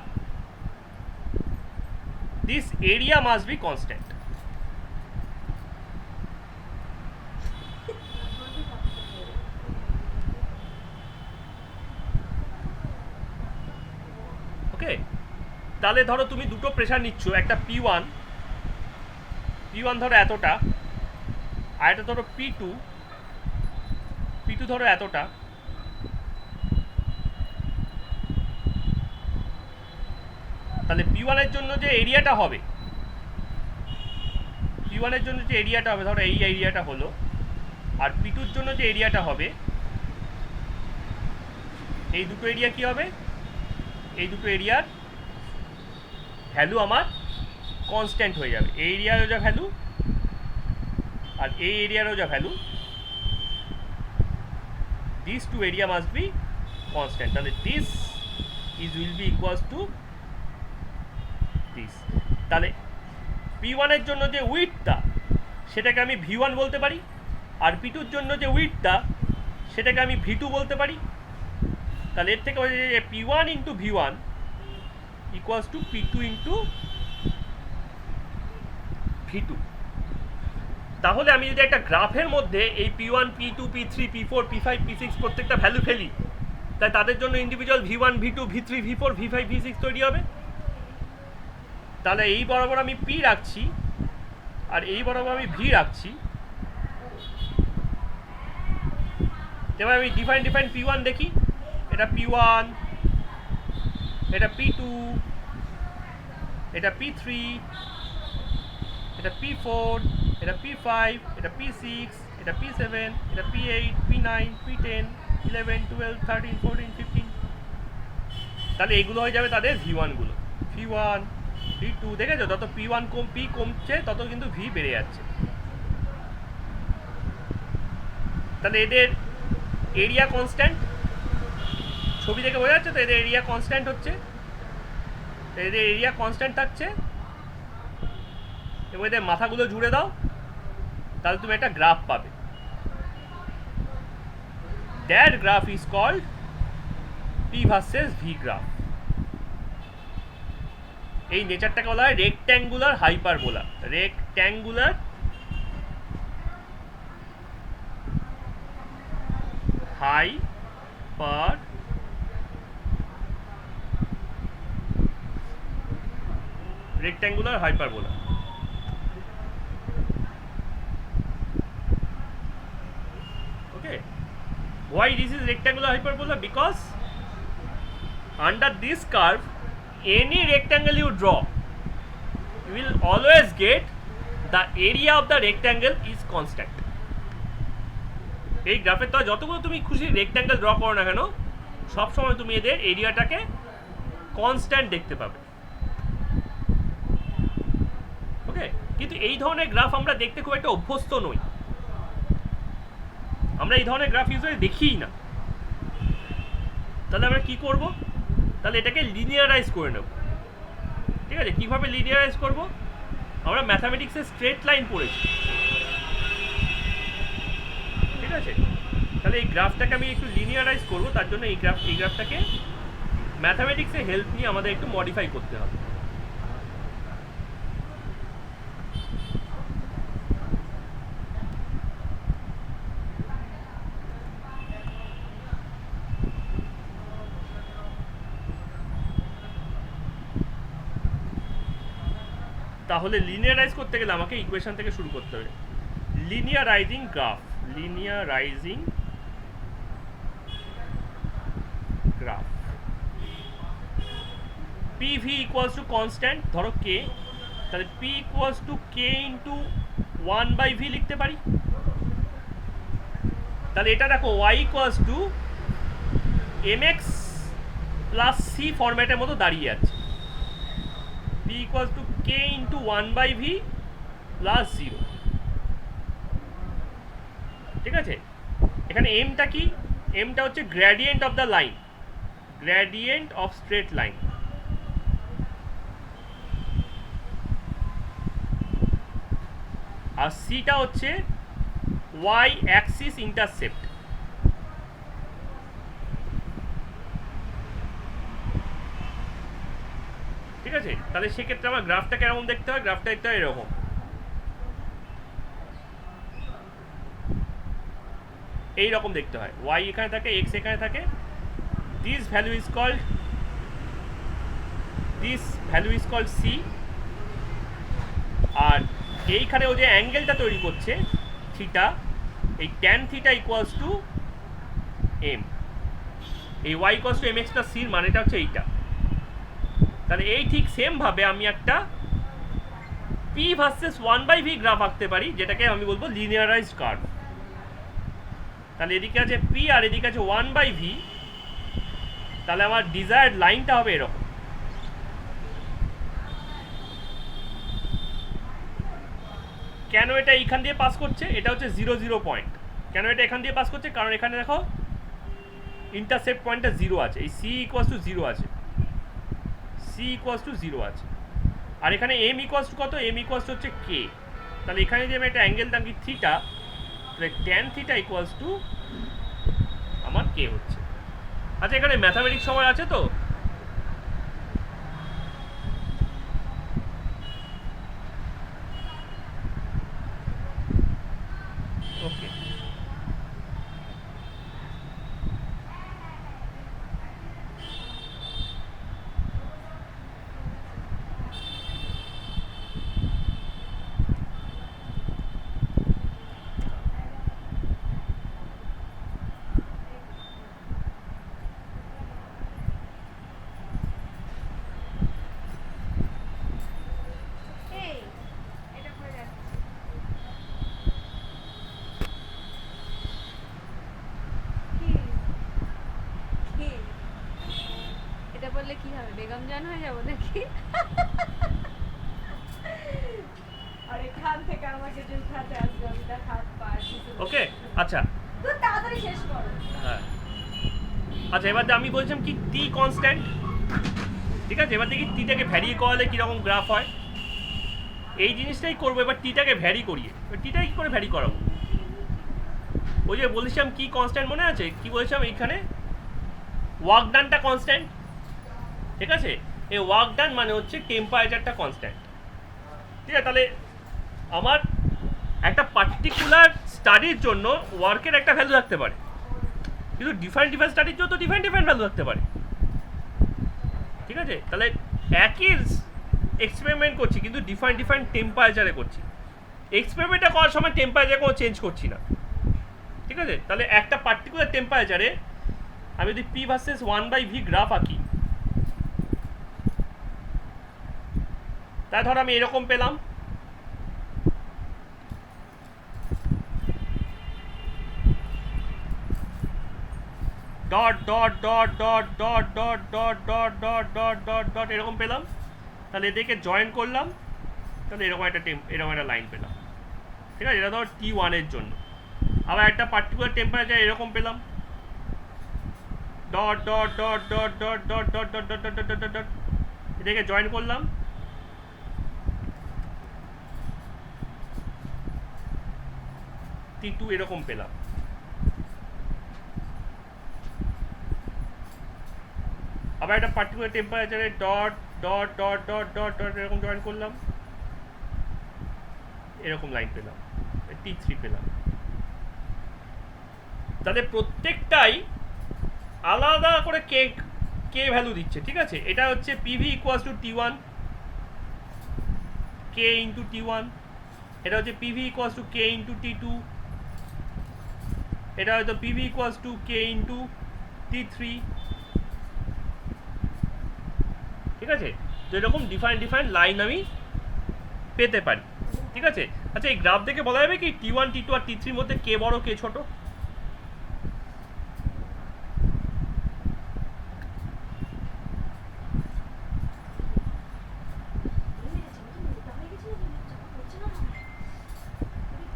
this area must be constant. Okay, তাহলে ধরো তুমি দুটো প্রেশার নিচ্ছ, একটা P1 ধরো এতটা, আর একটা ধরো P2 ধরো এতটা। তাহলে P1 এর জন্য যে এরিয়াটা হবে, ধরো এই এরিয়াটা হলো, আর P2 এর জন্য যে এরিয়াটা হবে, এই দুটো এরিয়া কি হবে? এই দুটো এরিয়ার ভ্যালু আমার কনস্ট্যান্ট হয়ে যাবে। এই এরিয়ারও যা ভ্যালু আর এই এরিয়ারও যা value this two area must be constant. তাহলে this will be equals to this. তাহলে P1 এর জন্য যে উইডথটা সেটাকে আমি V1 বলতে পারি, আর P2 এর জন্য যে উইডথটা সেটাকে আমি V2 বলতে পারি। তাহলে এর থেকে বোঝা যায় যে P1 into V1 equals to P2 into V2। তাহলে আমি যদি একটা গ্রাফের মধ্যে এই P1, P2, P3, P4, P5, P6 প্রত্যেকটা ভ্যালু ফেলি, তাই তাদের জন্য individual V1, V2, V3, V4, V5, V6 তৈরি হবে। তাহলে এই বরাবর আমি P রাখছি আর এই বরাবর আমি V রাখছি। এবার আমি ডিফারেন্ট P1 দেখি, এটা P1, এটা P2, এটা P3, এটা P4, এটা P5, এটা P6, এটা P7, এটা P8, P9, P10, 11, 12, 13, 14, 15। তাহলে এইগুলো হয়ে যাবে তাদের V1 গুলো। V1, V2 দেখেছো, যত P1 P কমছে তত কিন্তু V বেড়ে যাচ্ছে। তাহলে এদের এরিয়া কনস্ট্যান্ট, ছবি দেখে বোঝা যাচ্ছে তো এদের এরিয়া কনস্ট্যান্ট হচ্ছে, এদের এরিয়া কনস্ট্যান্ট থাকছে। এবং এদের মাথাগুলো জুড়ে দাও, তাহলে তুমি একটা গ্রাফ পাবে। That graph is called P versus V graph. এই নেচারটাকে বলা হয় rectangular hyperbola. Rectangular hyperbola. Okay, why this is rectangular hyperbola? Because under this curve, any rectangle you draw, you will always get the area of the rectangle is constant. এই গ্রাফের তো যতগুলো তুমি খুশি রেক্ট্যাঙ্গেল ড্র করো না কেন, সবসময় তুমি এদের এরিয়াটাকে কনস্ট্যান্ট দেখতে পাবে। ওকে, কিন্তু এই ধরনের গ্রাফ আমরা দেখতে খুব একটা অভ্যস্ত নই। আমরা এই ধরনের গ্রাফ ইউজুয়ালি দেখিই না। তাহলে আমরা কি করব? তাহলে এটাকে লিনিয়ারাইজ করে নেব। ঠিক আছে, কিভাবে লিনিয়ারাইজ করব? আমরা ম্যাথামেটিক্সে স্ট্রেট লাইন পড়েছি। ঠিক আছে, তাহলে এই গ্রাফটাকে আমি একটু লিনিয়ারাইজ করব, তার জন্য এই গ্রাফটাকে ম্যাথামেটিক্সে হেল্প নিয়ে আমাদের একটু মডিফাই করতে হবে। তাহলে লিনিয়ারাইজ করতে গেলে আমাকে ইকুয়েশন থেকে শুরু করতে হবে। Linearising graph, linearising graph, PV equals to constant, ধরো K, তাহলে P equals to K into 1/V লিখতে পারি। তাহলে এটা দেখো Y equals to MX plus C ফরম্যাটের মতো দাঁড়িয়ে আছে। P equals to K into 1/V plus 0। ঠিক আছে, এখানে এমটা কি? এমটা হচ্ছে gradient of the line, gradient of straight line. আর সিটা হচ্ছে ওয়াই অ্যাক্সিস ইন্টারসেপ্ট। ঠিক আছে, তাহলে সেক্ষেত্রে আমার গ্রাফটা কেমন দেখতে হয়? গ্রাফটা দেখতে হয় এরকম। এইরকম দেখতে হয়, ওয়াই এখানে থাকে, এক্স এখানে থাকে। This value is called C. আর এইখানে ও যে অ্যাঙ্গেলটা তৈরি করছে থিটা, এই tan theta equals to M. এই Y equals to M X plus সির মানেটা হচ্ছে এইটা। তাহলে এই ঠিক সেম ভাবে আমি একটা P ভার্সেস 1/V গ্রাফ আঁকতে পারি, যেটাকে আমি বলবো লিনিয়ারাইজড কার্ভ। তাহলে এদিকে আছে P আর এদিকে আছে 1/V। তাহলে আমার ডিজায়ার্ড লাইনটা হবে এরকম। কেন এটা এইখান দিয়ে পাস করছে? এটা হচ্ছে 0, 0 পয়েন্ট। কেন এটা এখান দিয়ে পাস করছে? কারণ এখানে দেখো ইন্টারসেপ্ট পয়েন্টটা 0 আছে, এই সি ইকুয়ালস টু 0 আছে, সি ইকুয়ালস টু 0 আছে। আর এখানে এম ইকুয়ালস টু কত? এম ইকুয়ালস টু হচ্ছে কে। তাহলে এখানে যদি আমি একটা অ্যাঙ্গেল দাম কি থিটা, তাহলে ট্যান থিটা ইকুয়ালস টু আমার কে হচ্ছে। আচ্ছা এখানে ম্যাথামেটিক্স সবার আছে তো? ওকে, এই এটা করে যাচ্ছে। কি কি এটা বললে কি হবে? বেগম জান হয়ে যাবো নাকি? আর এখান থেকে আমাকে যে উঠাতে আসবে আমি তার হাত পা কিছু ওকে। আচ্ছা তো তাড়াতাড়ি শেষ করো। হ্যাঁ, আচ্ছা এবার আমি বলছিলাম কি টি কনস্ট্যান্ট, ঠিক আছে? এবার দেখি টিটাকে ভ্যারি করালে কীরকম গ্রাফ হয়। এই জিনিসটাই করবো এবার, টিটাকে ভ্যারি করিয়ে। এবার টিটাকে কী করে ভ্যারি করাবো? ওই যে বলেছিলাম কি কনস্ট্যান্ট মনে আছে? কি বলেছিলাম এইখানে? ওয়ার্ক ডানটা কনস্ট্যান্ট, ঠিক আছে? এই ওয়ার্ক ডান মানে হচ্ছে টেম্পারেচারটা কনস্ট্যান্ট, ঠিক আছে? তাহলে আমার একটা পার্টিকুলার স্টাডির জন্য ওয়ার্কের একটা ভ্যালু থাকতে পারে, কিন্তু ডিফারেন্ট ডিফারেন্ট স্টাডির জন্য তো ডিফারেন্ট ডিফারেন্ট ভ্যালু থাকতে পারে, ঠিক আছে? তাহলে একই এক্সপেরিমেন্ট করছি কিন্তু ডিফারেন্ট ডিফারেন্ট টেম্পারেচারে করছি। এক্সপেরিমেন্টটা করার সময় টেম্পারেচার কোনো চেঞ্জ করছি না, ঠিক আছে? তাহলে একটা পার্টিকুলার টেম্পারেচারে আমি যদি পি ভার্সেস 1/v গ্রাফ আঁকি, তাই ধর আমি এরকম পেলাম, dot dot dot dot dot dot dot dot dot dot dot dot এরকম পেলাম। তাহলে এদেরকে জয়েন করলাম, তাহলে এরকম একটা লাইন পেলাম, ঠিক আছে? এটা ধর T1 এর জন্য। আবার একটা পার্টিকুলার টেম্পারেচার এরকম পেলাম, dot dot dot dot dot dot dot dot dot dot dot dot dot এদেরকে জয়েন করলাম, T2 এরকম পেলাম। আবার একটা পার্টিকুলার টেম্পারেচারে dot dot dot dot dot dot এরকম জয়েন করলাম, এরকম লাইন পেলাম, T3 পেলাম। তাদের প্রত্যেকটাই আলাদা করে কে ভ্যালু দিচ্ছে, ঠিক আছে? এটা হচ্ছে PV equals to T1 K into T1, এটা হচ্ছে PV equals to K into T2, এটা হয়তো PV equals to K into T3, ঠিক আছে? তো এরকম ডিফারেন্ট ডিফারেন্ট লাইন আমি পেতে পারি, ঠিক আছে? আচ্ছা এই গ্রাফ দেখে বলা যাবে কি T1 T2 আর T3 মধ্যে কে বড় কে ছোট?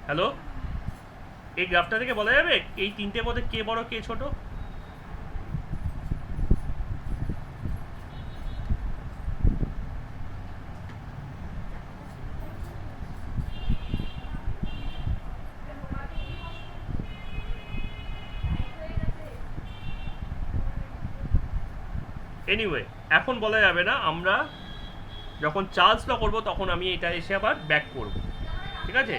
হ্যালো, এই গ্রাফটা থেকে বলা যাবে এই তিনটের মধ্যে কে বড় কে ছোট? এনিওয়ে এখন বলা যাবে না, আমরা যখন চার্লস ল করবো তখন আমি এটা এসে আবার ব্যাক করব, ঠিক আছে?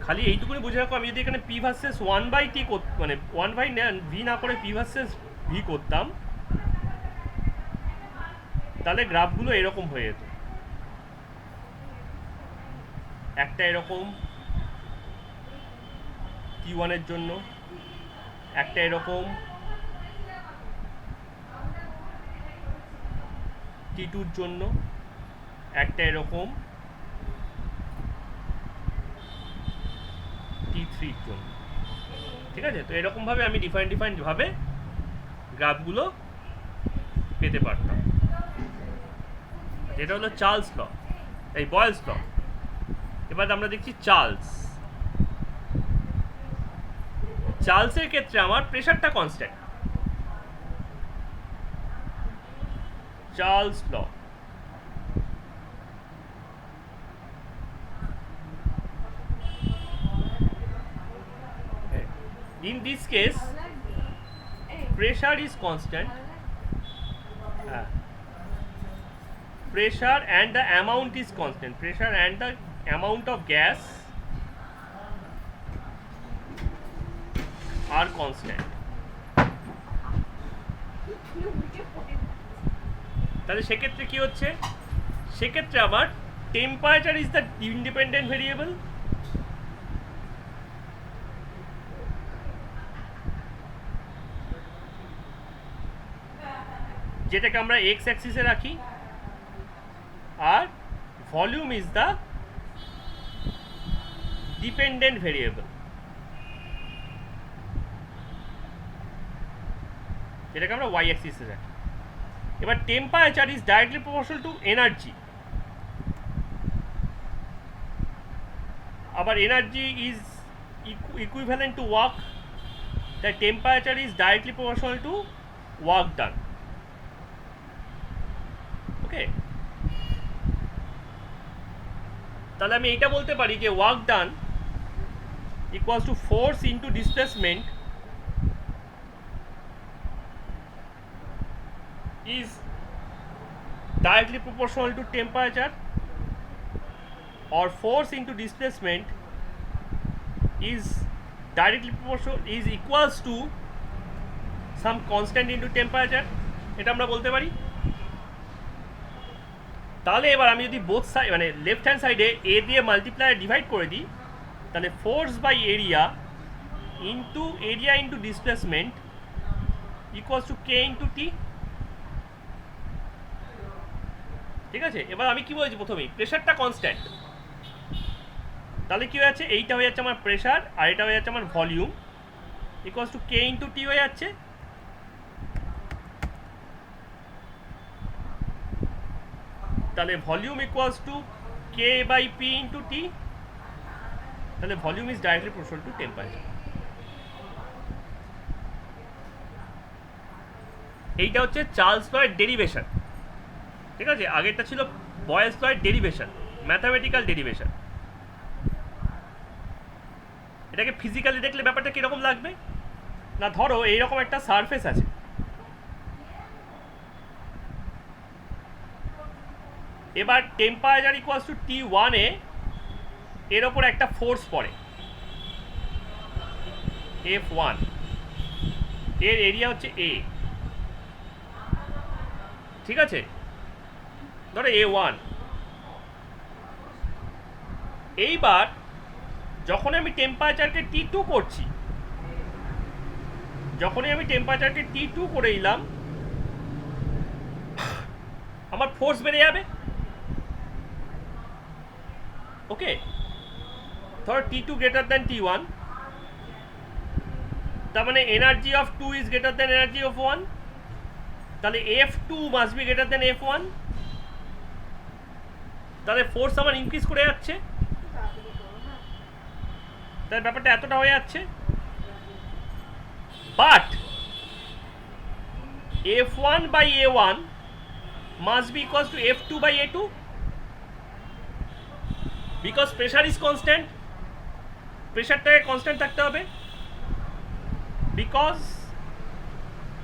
খালি এইটুকুনি বুঝে রাখো, আমি যদি এখানে পি ভার্সেস 1/t মানে 1/v না করে পি ভার্সেস ভি করতাম, তাহলে গ্রাফগুলো এরকম হয়ে যেত। একটা এরকম T1 এর জন্য, একটা এরকম T2 এর জন্য, একটা এরকম T3 এর জন্য, ঠিক আছে? তো এরকমভাবে আমি ডিফারেন্ট ভাবে গ্রাফগুলো পেতে পারতাম। যেটা হলো চার্লস ল, এই বয়েলস ল। এবার আমরা দেখছি চার্লসের ক্ষেত্রে আমার প্রেশারটা constant, Charles law. In this case, pressure is constant. Pressure and the amount is constant. Pressure and the amount of gas are constant. তাহলে সেক্ষেত্রে কি হচ্ছে, সেক্ষেত্রে আমার temperature is the independent variable, যেটাকে আমরা এক্স অ্যাক্সিসে রাখি, আর volume is the dependent variable, যেটাকে আমরা ওয়াই অ্যাক্সিসে রাখি। এবার temperature is directly proportional to energy, আবার energy is equivalent to work, the temperature is directly proportional to work done. Okay, তাহলে আমি এইটা বলতে পারি যে work done equals to force into displacement is directly proportional to temperature, or force into displacement is directly proportional, is equals to some constant into temperature, এটা আমরা বলতে পারি। তাহলে এবার আমি যদি বোথ সাইড মানে লেফট হ্যান্ড সাইডে এ দিয়ে মাল্টিপ্লাই ডিভাইড করে দিই, তাহলে force by area into displacement equals to K into T. ঠিক আছে, এবার আমি কি বলছি, প্রথমেই প্রেশারটা কনস্ট্যান্ট, তাহলে কি হয়ে যাচ্ছে, এইটা হয়ে যাচ্ছে আমার প্রেশার আর এটা হয়ে যাচ্ছে আমার volume, equals to K into T হয়ে যাচ্ছে। তাহলে volume equals to K by P into T, তাহলে volume is directly proportional to temperature. এইটা হচ্ছে চার্লস লয়ের ডেরিভেশন। ঠিক আছে, আগেরটা ছিল বয়েলস লয়ের ডেরিভেশন, ম্যাথামেটিক্যাল ডেরিভেশন। এটাকে ফিজিক্যালি দেখলে ব্যাপারটা কীরকম লাগবে না, ধরো এইরকম একটা সারফেস আছে, এবার টেম্পারেচার ইকুয়ালস টু T1 এর ওপর একটা ফোর্স পড়ে F1, এর এরিয়া হচ্ছে A। ঠিক আছে, ধরো A1। এইবার যখন আমি টেম্পারেচারকে T2 করছি, যখনই আমি টেম্পারেচারকে T2 করে দিলাম, আমার ফোর্স বেড়ে যাবে। ওকে, ধরো T2 গ্রেটার দ্যান T1, তার মানে energy of 2 is greater than energy of 1, তাহলে F2 must be greater than F1, তাহলে ফোর্স আমার ইনক্রিজ করে যাচ্ছে, তাহলে ব্যাপারটা এতটা হয়ে যাচ্ছে। But F1 by A1 must be equals to F2 by A2, because pressure is constant, প্রেশারটাকে কনস্ট্যান্ট থাকতে হবে, because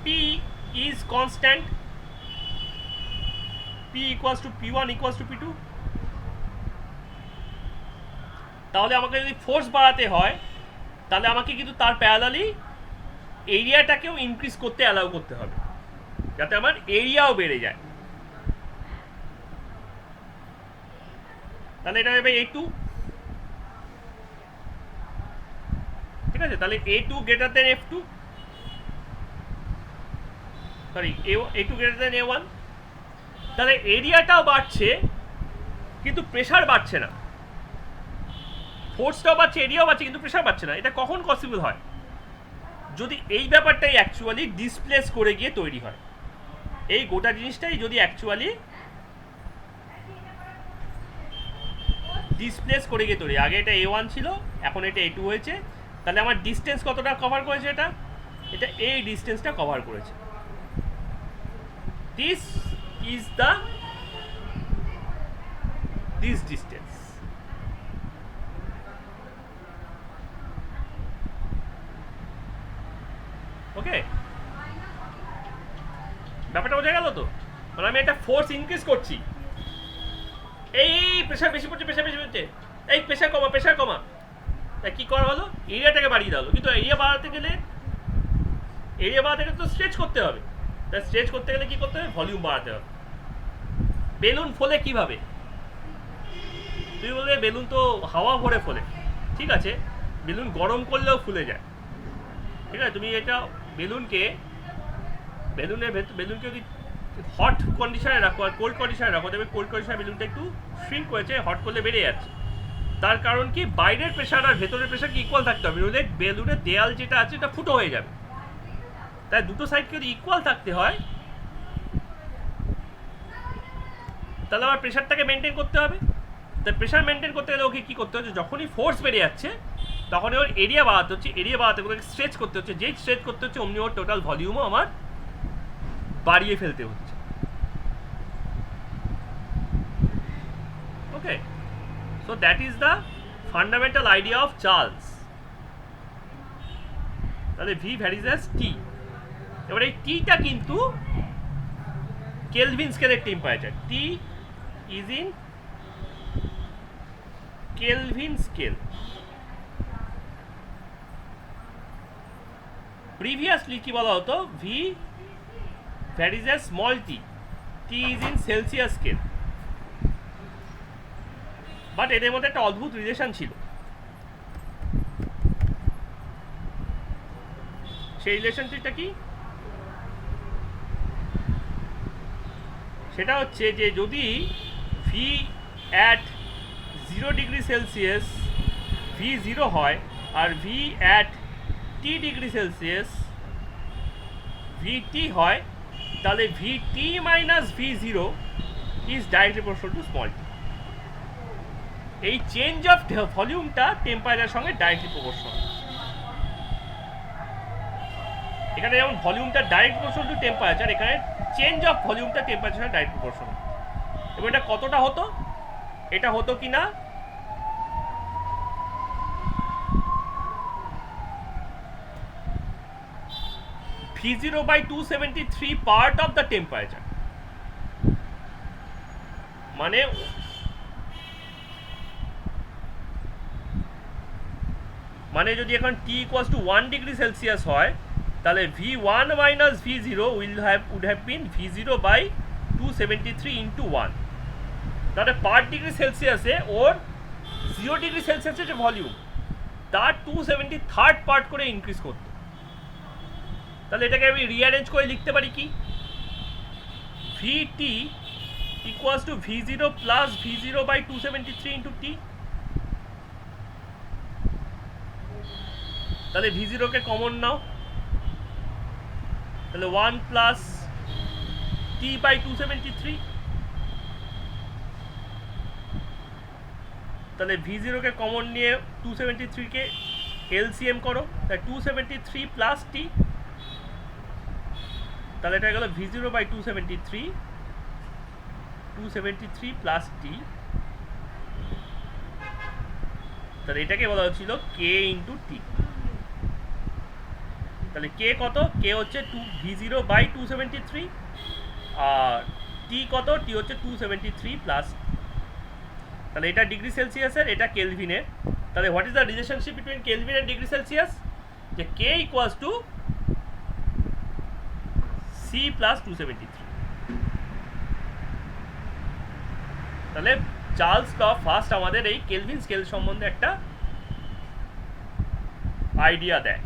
P is constant, P equals to P1 equals to P2। তাহলে আমাকে যদি ফোর্স বাড়াতে হয়, তাহলে আমাকে কিন্তু তার প্যারালালি এরিয়াটাকেও ইনক্রিজ করতে অ্যালাউ করতে হবে, যাতে আমার এরিয়াও বেড়ে যায়। তাহলে এটা হবে A2। ঠিক আছে, তাহলে A2 greater than F2, sorry A2 greater than A1। তাহলে এরিয়াটাও বাড়ছে কিন্তু প্রেশার বাড়ছে না, ফোর্সটাও বাড়ছে, এরিয়াও বাড়ছে, কিন্তু প্রেশার বাড়ছে না। এটা কখন পসিবল হয়, যদি এই ব্যাপারটাই অ্যাকচুয়ালি ডিসপ্লেস করে গিয়ে তৈরি হয়, এই গোটা জিনিসটাই যদি অ্যাকচুয়ালি ডিসপ্লেস করে গিয়ে তৈরি। আগে এটা A1 ছিল, এখন এটা A2 হয়েছে, তাহলে আমার ডিস্টেন্স কতটা কভার করেছে, এটা এই ডিস্টেন্সটা কভার করেছে। This is the this distance. ওকে, ব্যাপারটা বোঝা গেল তো? মানে আমি একটা ফোর্স ইনক্রিজ করছি, এই প্রেশার বেশি পড়ছে, প্রেশার বেশি পড়ছে, এই প্রেশার কমা, প্রেশার কমা। তা কী করা হলো? এরিয়াটাকে বাড়িয়ে দেওয়া হলো। কিন্তু এরিয়া বাড়াতে গেলে তো স্ট্রেচ করতে হবে। তা স্ট্রেচ করতে গেলে কী করতে হবে? ভলিউম বাড়াতে হবে। বেলুন ফোলে কিভাবে? তুমি বলবে বেলুন তো হাওয়া ভরে ফোলে, ঠিক আছে, বেলুন গরম করলেও ফুলে যায়, ঠিক আছে। তুমি এটা বেলুনকে যদি হট কন্ডিশনে রাখো আর কোল্ড কন্ডিশনে রাখো, তবে কোল্ড কন্ডিশনে বেলুনটা একটু শ্রিঙ্ক করেছে, হট করলে বেড়ে যাচ্ছে। তার কারণ কি, বাইরের প্রেশার আর ভেতরের প্রেশার কি ইকুয়াল থাকতে হবে, নইলে বেলুনের দেয়াল যেটা আছে এটা ফুটো হয়ে যাবে। তাই দুটো সাইডকে যদি ইকুয়াল থাকতে হয়, তাহলে আমার প্রেশারটাকে মেনটেন করতে হবে। তাই প্রেশার মেনটেন করতে গেলে ওকে কী করতে হচ্ছে, যখনই ফোর্স বেড়ে যাচ্ছে তখনই ওর এরিয়া বাড়াতে হচ্ছে, এরিয়া বাড়াতে গেলে স্ট্রেচ করতে হচ্ছে, যেই স্ট্রেচ করতে হচ্ছে অমনি ওর টোটাল ভলিউমও আমার বাড়িয়ে ফেলতে হচ্ছে। Okay, so that is the fundamental idea of Charles. তাহলে ভি ভ্যারিজ অ্যাজ টি। এবার এই টিটা কিন্তু কেলভিন স্কেলের temperature, T is in Kelvin scale. Previously কি বলা হতো, V varies as small T, T is in Celsius scale. But এদের মধ্যে একটা অদ্ভুত রিলেশন ছিল। সেই রিলেশনশিপটা কি? সেটা হচ্ছে যে যদি V at 0 degree Celsius V 0 হয় আর V at T degree Celsius V T হয়, তাহলে V T minus V 0 is directly proportional to small T. এই চেঞ্জ অফ ভলিউমটা টেম্পারেচারের সঙ্গে ডাইরেক্টলি প্রপোর্শনাল। এখানে যেমন ভলিউমটা ডাইরেক্ট প্রপোর্শনাল টু টেম্পারেচার, এখানে চেঞ্জ অফ ভলিউমটা টেম্পারেচারের সঙ্গে ডাইরেক্ট প্রপোর্শনাল। এবং এটা কতটা হতো? এটা হতো কি না, V0 by 273 part of the temperature, মানে যদি এখন T equals to 1 degree Celsius হয়, তাহলে V1 minus V0 would have been V0 by 273 into 1। তাহলে পার ডিগ্রি সেলসিয়াসে ওর 0 ডিগ্রি সেলসিয়াসের যে ভলিউম তার 273 পার্ট করে ইনক্রিজ করতো। তাহলে এটাকে আমি রিঅ্যারেঞ্জ করে লিখতে পারি কি, VT equals to V0 plus V0 by 273 into T। তাহলে V0 কে কমন নাও, তাহলে 1 plus T by 273। তাহলে V0 কে কমন নিয়ে 273 কে LCM করো, তাহলে 273 প্লাস T, তাহলে এটা গেল V0 by 273 প্লাস T। তাহলে এটাকে বলা হচ্ছিল K ইন্টু T। তাহলে K কত? K হচ্ছে V0 by 273 আর T কত? T হচ্ছে 273 প্লাস। তাহলে এটা ডিগ্রি সেলসিয়াসের, এটা কেলভিনের। তাহলে what is the relationship between kelvin and degree celsius? যে K ইকুয়ালস টু C প্লাস 273। তাহলে চার্লস ল ফার্স্ট আমাদের এই কেলভিন স্কেল সম্বন্ধে একটা আইডিয়া দেয়।